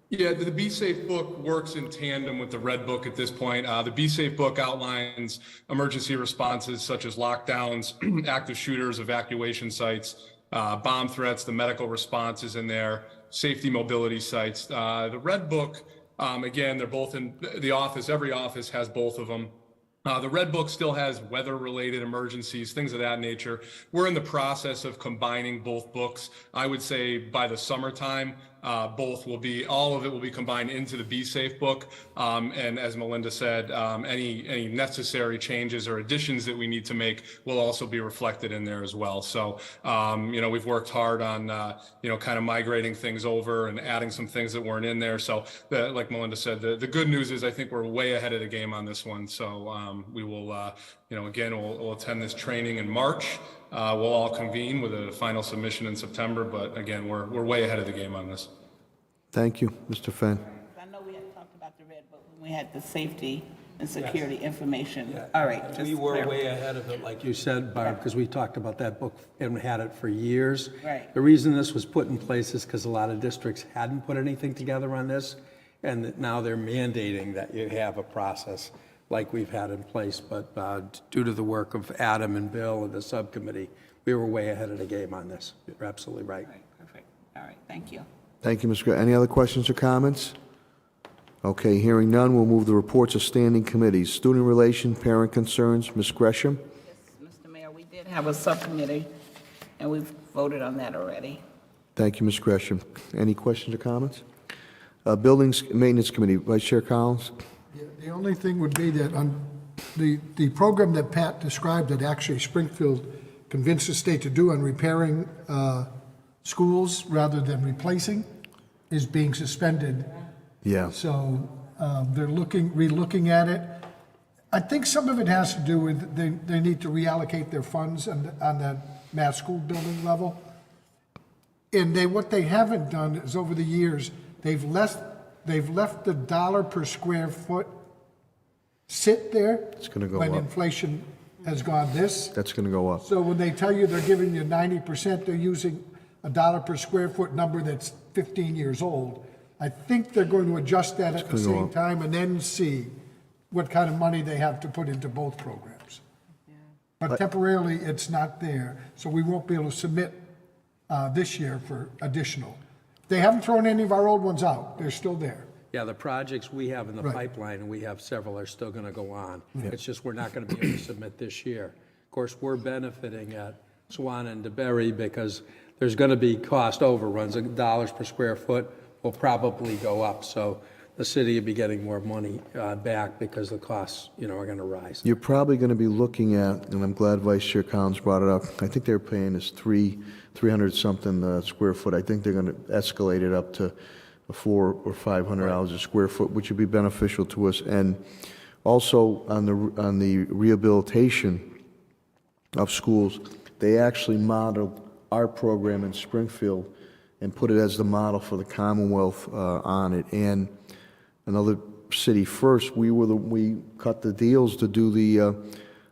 Yeah, the Be Safe book works in tandem with the Red Book at this point. The Be Safe book outlines emergency responses such as lockdowns, active shooters, evacuation sites, bomb threats, the medical responses in there, safety mobility sites. The Red Book, again, they're both in the office. Every office has both of them. The Red Book still has weather-related emergencies, things of that nature. We're in the process of combining both books. I would say by the summertime, all of it will be combined into the Be Safe book. And as Melinda said, any necessary changes or additions that we need to make will also be reflected in there as well. So, we've worked hard on, kind of migrating things over and adding some things that weren't in there. So, like Melinda said, the good news is I think we're way ahead of the game on this one. So we will, again, we'll attend this training in March. We'll all convene with a final submission in September, but again, we're way ahead of the game on this. Thank you, Mr. Fenn. I know we had talked about the Red Book when we had the safety and security information. All right. just We were clear. way ahead of it, like you said, Barb, because we talked about that book and had it for years. Right. The reason this was put in place is because a lot of districts hadn't put anything together on this, and that now they're mandating that you have a process like we've had in place. But due to the work of Adam and Bill and the subcommittee, we were way ahead of the game on this. You're absolutely right. Perfect. All right. Thank you. Thank you, Ms. Gresham. Any other questions or comments? Okay, hearing none, we'll move the reports of standing committees. Student Relation, Parent Concerns, Ms. Gresham. Yes, Mr. Mayor, we did have a subcommittee, and we've voted on that already. Thank you, Ms. Gresham. Any questions or comments? Buildings Maintenance Committee, Vice Chair Collins. The only thing would be that on the program that Pat described that actually Springfield convinced the state to do on repairing schools rather than replacing is being suspended. Yeah. So they're re-looking at it. I think some of it has to do with they need to reallocate their funds on the mass school building level. And what they haven't done is over the years, they've left the dollar per square foot sit there. It's going to go when up. inflation has gone this. That's going to go up. So when they tell you they're giving you 90%, they're using a dollar per square foot number that's 15 years old. I think they're going to adjust that at the gonna go same up. time and then see what kind of money they have to put into both programs. But temporarily, it's not there, so we won't be able to submit this year for additional. They haven't thrown any of our old ones out. They're still there. Yeah, the projects we have in the Right. pipeline, and we have several, are still going to go on. Yeah. It's just we're not going to be able to submit this year. Of course, we're benefiting at Swan and DeBerry because there's going to be cost overruns. Dollars per square foot will probably go up, so the city will be getting more money back because the costs, are going to rise. You're probably going to be looking at, and I'm glad Vice Chair Collins brought it up, I think they're paying us 300-something square foot. I think they're going to escalate it up to $400 or $500 a square foot, which would be beneficial to us. And also on the rehabilitation of schools, they actually modeled our program in Springfield and put it as the model for the Commonwealth on it. And another city first, we cut the deals to do the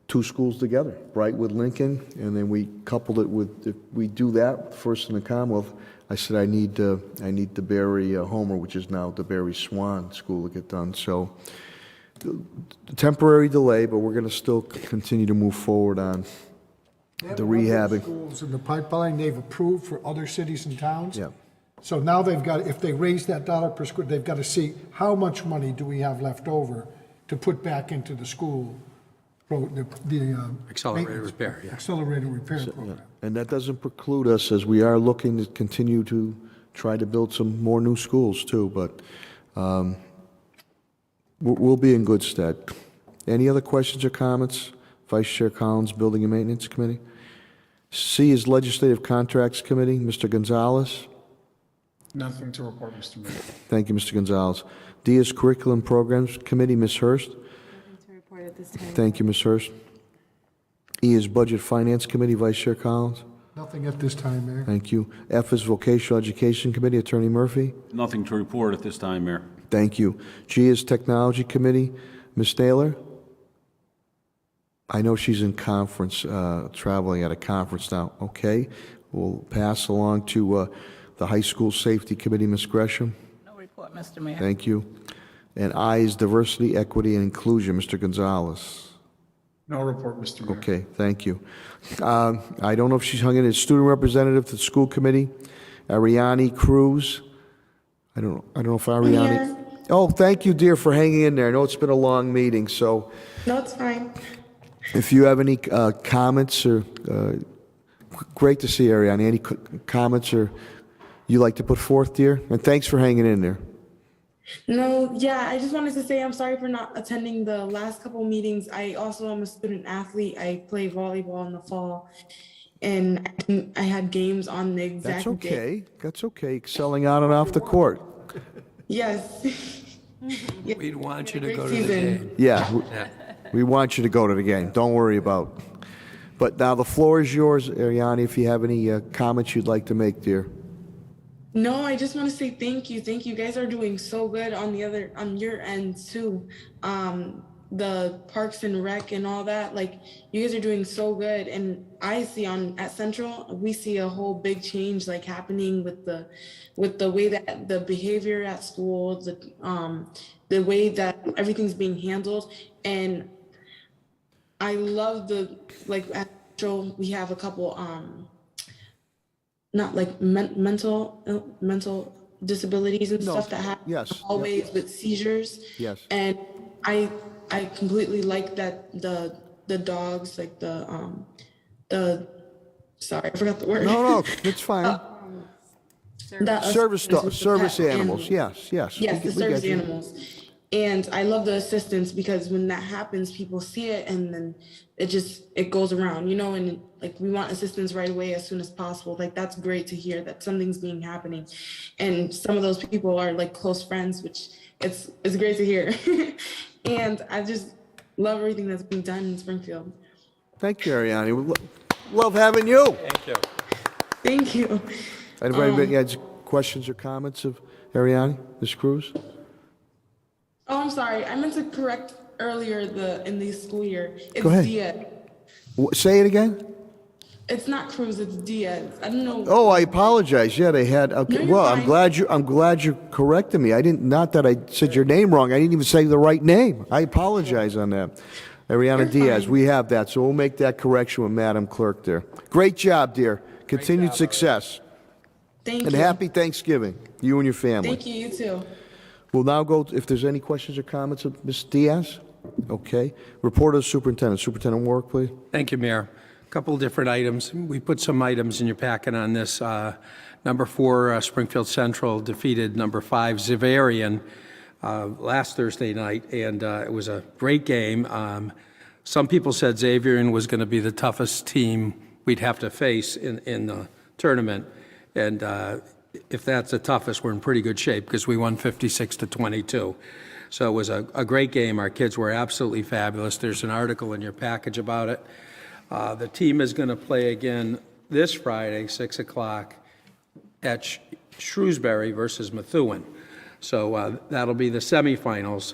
two schools together, Brightwood, Lincoln, and then we coupled it with, if we do that first in the Commonwealth, I said I need the Barry Homer, which is now the Barry Swan School, to get done. So temporary delay, but we're going to still continue to move forward on the rehabbing. Schools in the pipeline they've approved for other cities and towns. Yeah. So now they've got, if they raise that dollar per square, they've got to see how much money do we have left over to put back into the school, the Accelerated maintenance- repair, yeah. Accelerated repair program. And that doesn't preclude us, as we are looking to continue to try to build some more new schools too, but we'll be in good stead. Any other questions or comments? Vice Chair Collins, Building and Maintenance Committee. C is Legislative Contracts Committee, Mr. Gonzalez. Nothing to report, Mr. Mayor. Thank you, Mr. Gonzalez. D is Curriculum Programs Committee, Ms. Hurst. Thank you, Ms. Hurst. E is Budget Finance Committee, Vice Chair Collins. Nothing at this time, Mayor. Thank you. F is Vocational Education Committee, Attorney Murphy. Nothing to report at this time, Mayor. Thank you. G is Technology Committee, Ms. Naylor. I know she's in conference, traveling at a conference now. Okay. We'll pass along to the High School Safety Committee, Ms. Gresham. No report, report, Mr. Mayor. Thank you. And I is diversity, equity, and inclusion. Mr. Gonzalez. No report, Mr. Mayor. Okay, thank you. I don't know if she's hung in as student representative to the school committee. Ariane Cruz. I don't know if Ariane. Oh, thank you, dear, for hanging in there. I know it's been a long meeting, so No, it's fine. if you have any comments or great to see you, Ariane. Any comments or you like to put forth, dear? And thanks for hanging in there. No, yeah, I just wanted to say I'm sorry for not attending the last couple meetings. I also am a student athlete. I play volleyball in the fall, and I had games on the exact That's day. okay. That's okay. Excelling on and off the court. Yes. We'd want you to Great go to the season. game. Yeah, we want you to go to the game. Don't worry about. But now the floor is yours, Ariane, if you have any comments you'd like to make, dear. No, I just want to say thank you. Thank you. You guys are doing so good on your end too. The Parks and Rec and all that, like you guys are doing so good. And I see at Central, we see a whole big change like happening with the way that the behavior at school, the way that everything's being handled. And I love at Central, we have a couple, not like mental disabilities and stuff that happen Yes. always with seizures. Yes. And I completely like that the dogs, like sorry, I forgot the word. No, it's fine. Service pet animals. Yes. Yes, We the get service you. animals. And I love the assistance because when that happens, people see it and then it goes around, and like we want assistance right away as soon as possible. Like that's great to hear that something's happening. And some of those people are like close friends, which it's great to hear. And I just love everything that's being done in Springfield. Thank you, Ariane. We love having you. Thank you. Thank you. Anybody has questions or comments of Ariane, Ms. Cruz? Oh, I'm sorry. I meant to correct earlier in the school year. It's Go ahead. Diaz. Say it again. It's not Cruz, it's Diaz. I don't know. Oh, I apologize. Yeah, they had. Okay. No, you're Well, fine. I'm glad you're correcting me. Not that I said your name wrong. I didn't even say the right name. I apologize on that. Ariana Diaz. We have that, so we'll make that correction with Madam Clerk there. Great job, dear. Continued success. Thank And you. happy Thanksgiving, you and your family. Thank you, you too. We'll now go, if there's any questions or comments of Ms. Diaz? Okay. Report of the superintendent. Superintendent Warwick, please. Thank you, Mayor. A couple of different items. We put some items in your packet on this. Number 4, Springfield Central defeated number 5, Xaverian, last Thursday night, and it was a great game. Some people said Xaverian was going to be the toughest team we'd have to face in the tournament, and if that's the toughest, we're in pretty good shape because we won 56-22. So it was a great game. Our kids were absolutely fabulous. There's an article in your package about it. The team is going to play again this Friday, 6 o'clock, at Shrewsbury versus Methuen. So that'll be the semifinals.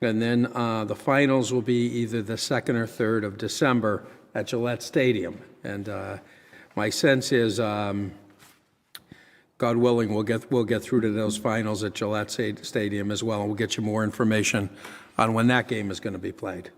And then the finals will be either the 2nd or 3rd of December at Gillette Stadium. And my sense is, God willing, we'll get through to those finals at Gillette Stadium as well. And we'll get you more information on when that game is going to be played.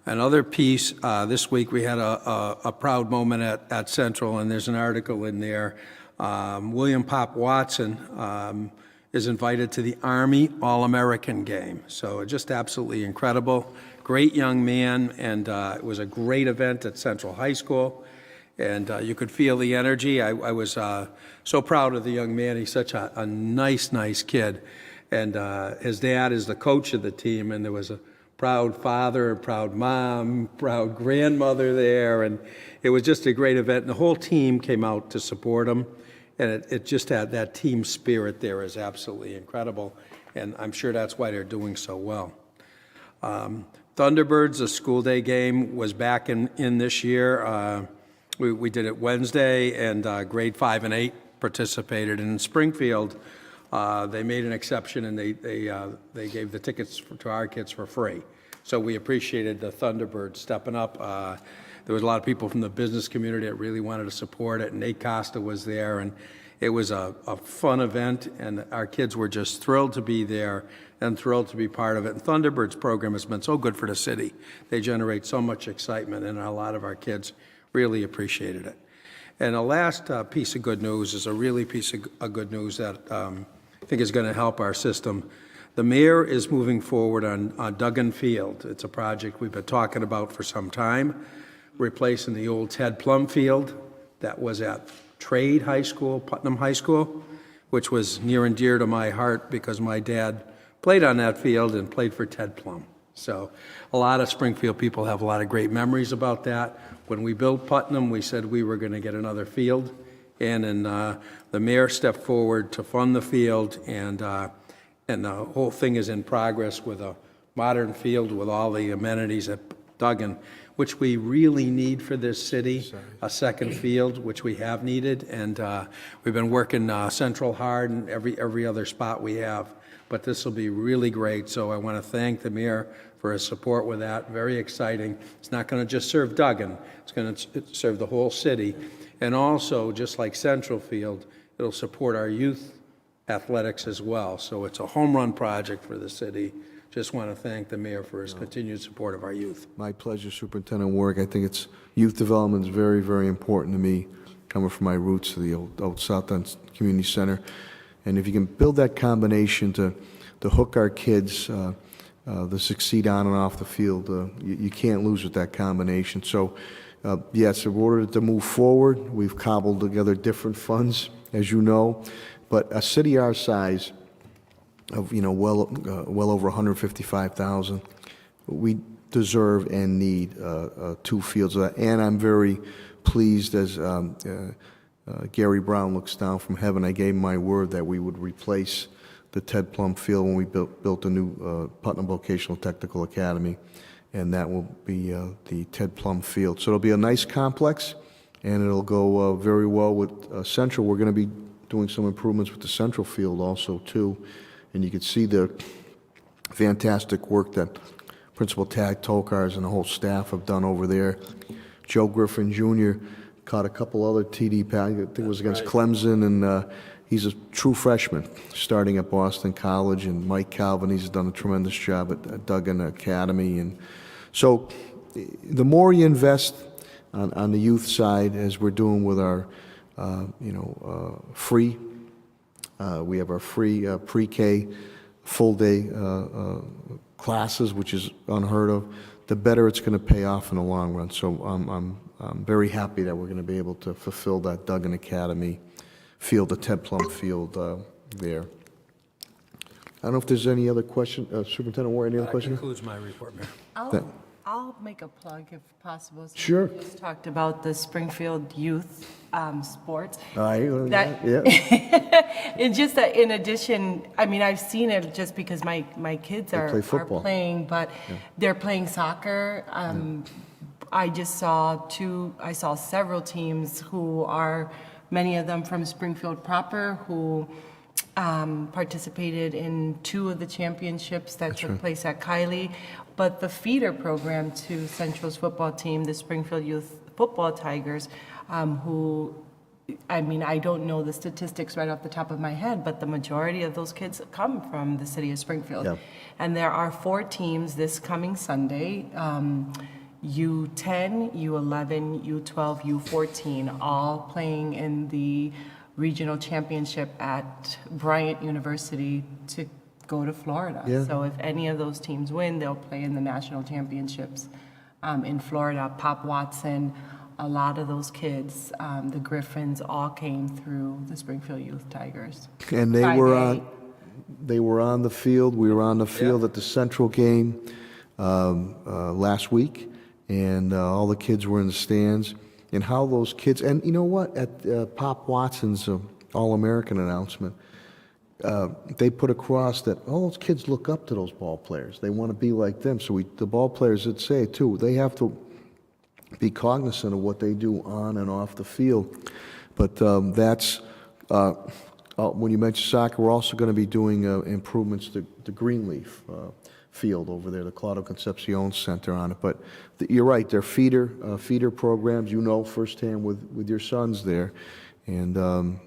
Another piece, this week we had a proud moment at Central, and there's an article in there. William Pop Watson is invited to the Army All-American game. So just absolutely incredible. Great young man, and it was a great event at Central High School. And you could feel the energy. I was so proud of the young man. He's such a nice kid. And his dad is the coach of the team, and there was a proud father, a proud mom, proud grandmother there. And it was just a great event. And the whole team came out to support him. And it just had that team spirit there is absolutely incredible. And I'm sure that's why they're doing so well. Thunderbirds, the school day game, was back in this year. We did it Wednesday, and grade 5 and 8 participated. And in Springfield, they made an exception, and they gave the tickets to our kids for free. So we appreciated the Thunderbirds stepping up. There was a lot of people from the business community that really wanted to support it. Nate Costa was there, and It was a fun event, and our kids were just thrilled to be there and thrilled to be part of it. And Thunderbird's program has been so good for the city. They generate so much excitement, and a lot of our kids really appreciated it. And the last piece of good news is a really piece of good news that I think is going to help our system. The mayor is moving forward on Duggan Field. It's a project we've been talking about for some time, replacing the old Ted Plum Field that was at Trade High School, Putnam High School, which was near and dear to my heart because my dad played on that field and played for Ted Plum. So a lot of Springfield people have a lot of great memories about that. When we built Putnam, we said we were going to get another field, and then the mayor stepped forward to fund the field, and the whole thing is in progress with a modern field with all the amenities at Duggan, which we really need for this city, a second field, which we have needed, and we've been working Central hard and every other spot we have. But this will be really great, so I want to thank the mayor for his support with that. Very exciting. It's not going to just serve Duggan. It's going to serve the whole city. And also, just like Central Field, it'll support our youth athletics as well. So it's a home run project for the city. Just want to thank the mayor for his continued support of our youth. My pleasure, Superintendent Warwick. I think youth development is very, very important to me, coming from my roots to the old South End Community Center. And if you can build that combination to hook our kids to succeed on and off the field, you can't lose with that combination. So, yes, in order to move forward, we've cobbled together different funds, as you know. But a city our size, of well over 155,000, we deserve and need 2 fields of that. And I'm very pleased as Gary Brown looks down from heaven. I gave him my word that we would replace the Ted Plum Field when we built a new Putnam Vocational Technical Academy, and that will be the Ted Plum Field. So it'll be a nice complex, and it'll go very well with Central. We're going to be doing some improvements with the Central Field also, too, and you can see the fantastic work that Principal Tag Tokars and the whole staff have done over there. Joe Griffin Jr. caught a couple other TD passes. I think it was against Clemson, and he's a true freshman starting at Boston College. And Mike Calvin, he's done a tremendous job at Duggan Academy. And so the more you invest on the youth side, as we're doing with our, free, we have our free pre-K full-day classes, which is unheard of, the better it's going to pay off in the long run. So I'm very happy that we're going to be able to fulfill that Duggan Academy field, the Ted Plum Field there. I don't know if there's any other question, Superintendent Ward, any other question? That concludes my report, Mayor. I'll make a plug if possible. Since Sure. we just talked about the Springfield youth sports. Yeah. It's just that in addition, I mean, I've seen it just because my kids They play are football. playing, but they're playing soccer. I just saw several teams who are, many of them from Springfield proper, who participated in 2 of the championships that took place at Kiley. But the feeder program to Central's football team, the Springfield Youth Football Tigers, who, I mean, I don't know the statistics right off the top of my head, but the majority of those kids come from the city of Springfield. Yep. And there are 4 teams this coming Sunday, U10, U11, U12, U14, all playing in the regional championship at Bryant University to go to Florida. Yeah. So if any of those teams win, they'll play in the national championships in Florida. Pop Watson, a lot of those kids, the Griffins, all came through the Springfield Youth Tigers. And they were on the field. We were on the field at the Central game last week, and all the kids were in the stands. And how those kids, and you know what, at Pop Watson's All-American announcement, they put across that all those kids look up to those ball players. They want to be like them. So the ball players did say, too, they have to be cognizant of what they do on and off the field. But that's, when you mention soccer, we're also going to be doing improvements to the Greenleaf field over there, the Claudio Concepcion Center on it. But you're right, they're feeder programs, you know firsthand with your sons there. And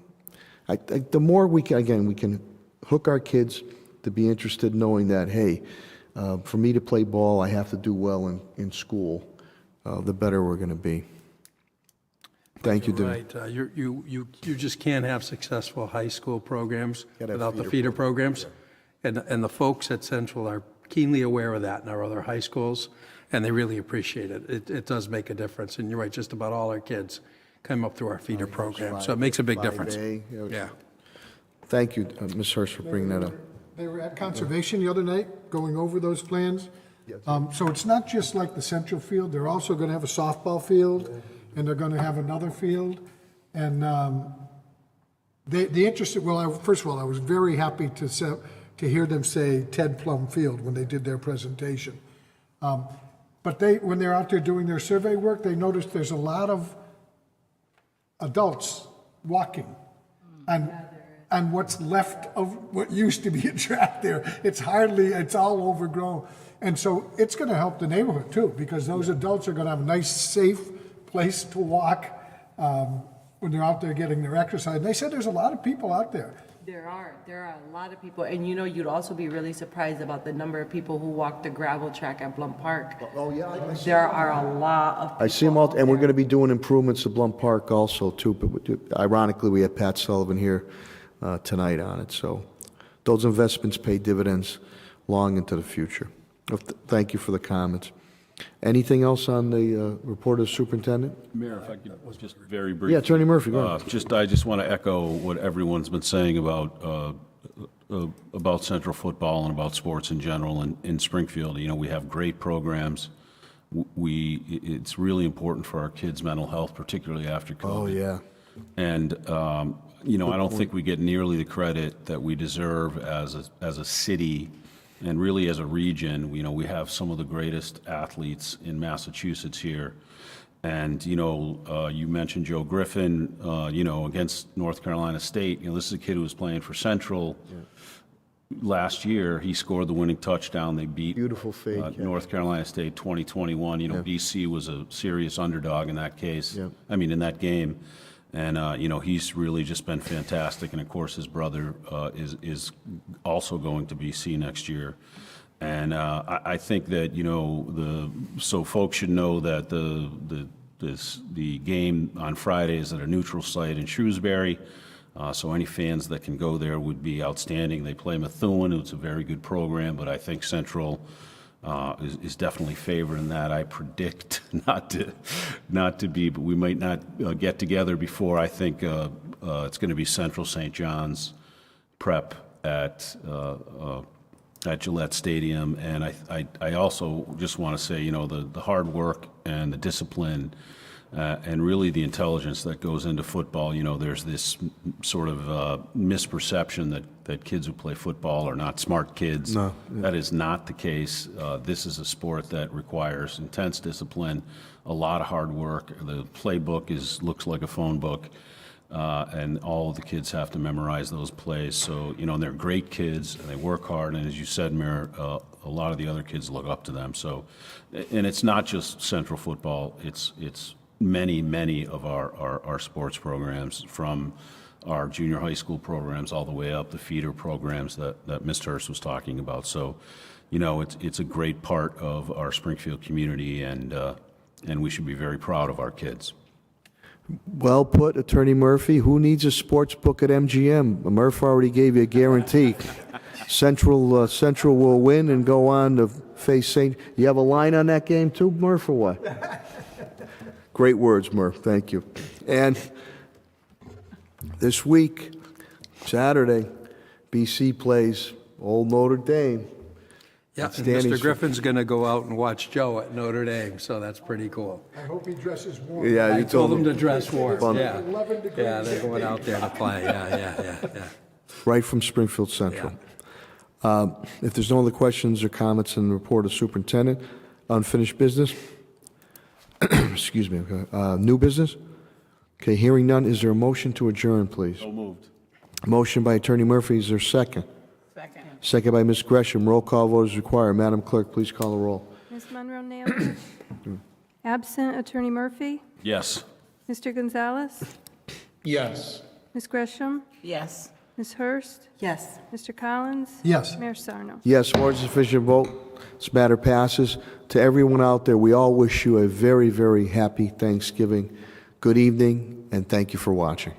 the more we can, again, we can hook our kids to be interested, knowing that, hey, for me to play ball, I have to do well in school, the better we're going to be. Thank you, David. Right. You just can't have successful high school programs Gotta have without the feeder feeder programs. And the folks at Central are keenly aware of that in our other high schools, and they really appreciate it. It does make a difference. And you're right, just about all our kids come up through our feeder program. So it makes a big difference. 5A, Yeah. Thank you, Ms. Hurst, for bringing that up. They were at Conservation the other night, going over those plans. So it's not just like the central field, they're also gonna have a softball field, and they're gonna have another field. And the interesting, well, first of all, I was very happy to hear them say Ted Plum Field when they did their presentation. But when they're out there doing their survey work, they noticed there's a lot of adults walking. And what's left of what used to be a track there, it's all overgrown. And so it's gonna help the neighborhood too, because those adults are gonna have a nice, safe place to walk when they're out there getting their exercise. And they said there's a lot of people out there. There are a lot of people, and you'd also be really surprised about the number of people who walk the gravel track at Blum Park. Oh, yeah. There are a lot of people. I see them all, and we're going to be doing improvements to Blum Park also, too. But ironically, we had Pat Sullivan here tonight on it. So those investments pay dividends long into the future. Thank you for the comments. Anything else on the report of the superintendent? Mayor, if I could just very briefly. Yeah, Attorney Murphy, go ahead. I just want to echo what everyone's been saying about Central football and about sports in general in Springfield. You know, we have great programs. It's really important for our kids' mental health, particularly after COVID. Oh, yeah. And, you know, I don't think we get nearly the credit that we deserve as a city and really as a region. You know, we have some of the greatest athletes in Massachusetts here. And, you know, you mentioned Joe Griffin, you know, against North Carolina State. You know, this is a kid who was playing for Central. Last year, he scored the winning touchdown. They beat beautiful fake, North Carolina State 2021. You know, BC was a serious underdog in that case. I mean, in that game. And, you know, he's really just been fantastic. And, of course, his brother is also going to BC next year. And I think that, you know, so folks should know that the game on Friday is at a neutral site in Shrewsbury. So any fans that can go there would be outstanding. They play Methuen. It's a very good program, but I think Central is definitely favored in that. I predict not to be, but we might not get together before. I think it's going to be Central St. John's Prep at Gillette Stadium. And I also just want to say, you know, the hard work and the discipline and really the intelligence that goes into football. You know, there's this sort of misperception that kids who play football are not smart kids. No. That is not the case. This is a sport that requires intense discipline, a lot of hard work. The playbook looks like a phone book. And all of the kids have to memorize those plays. So, you know, they're great kids, and they work hard, and as you said, Mayor, a lot of the other kids look up to them. So, and it's not just Central football, it's many of our sports programs, from our junior high school programs all the way up, the feeder programs that Mr. Hurst was talking about. So, you know, it's a great part of our Springfield community, and we should be very proud of our kids. Well put, Attorney Murphy. Who needs a sports book at MGM? Murph already gave you a guarantee. Central will win and go on to face St. You have a line on that game too, Murph, or what? Great words, Murph. Thank you. And this week, Saturday, BC plays Old Notre Dame. Yeah, and Mr. Griffin's going to go out and watch Joe at Notre Dame, so that's pretty cool. I hope he dresses warm. Yeah, I told him to dress warm. Fun. Yeah, 11 degrees. yeah, they're going out there to play. Yeah. Right from Springfield Central. If there's no other questions or comments in the report of superintendent, unfinished business? Excuse me. New business? Okay, hearing none, is there a motion to adjourn, please? So moved. Motion by Attorney Murphy, is there a second? Second. Second by Ms. Gresham. Roll call vote is required. Madam Clerk, please call the roll. Ms. Monroe Naylor? Absent Attorney Murphy? Yes. Mr. Gonzalez? Yes. Ms. Gresham? Yes. Ms. Hurst? Yes. Mr. Collins? Yes. Mayor Sarno? Yes, more than sufficient vote. This matter passes. To everyone out there, we all wish you a very, very happy Thanksgiving. Good evening, and thank you for watching.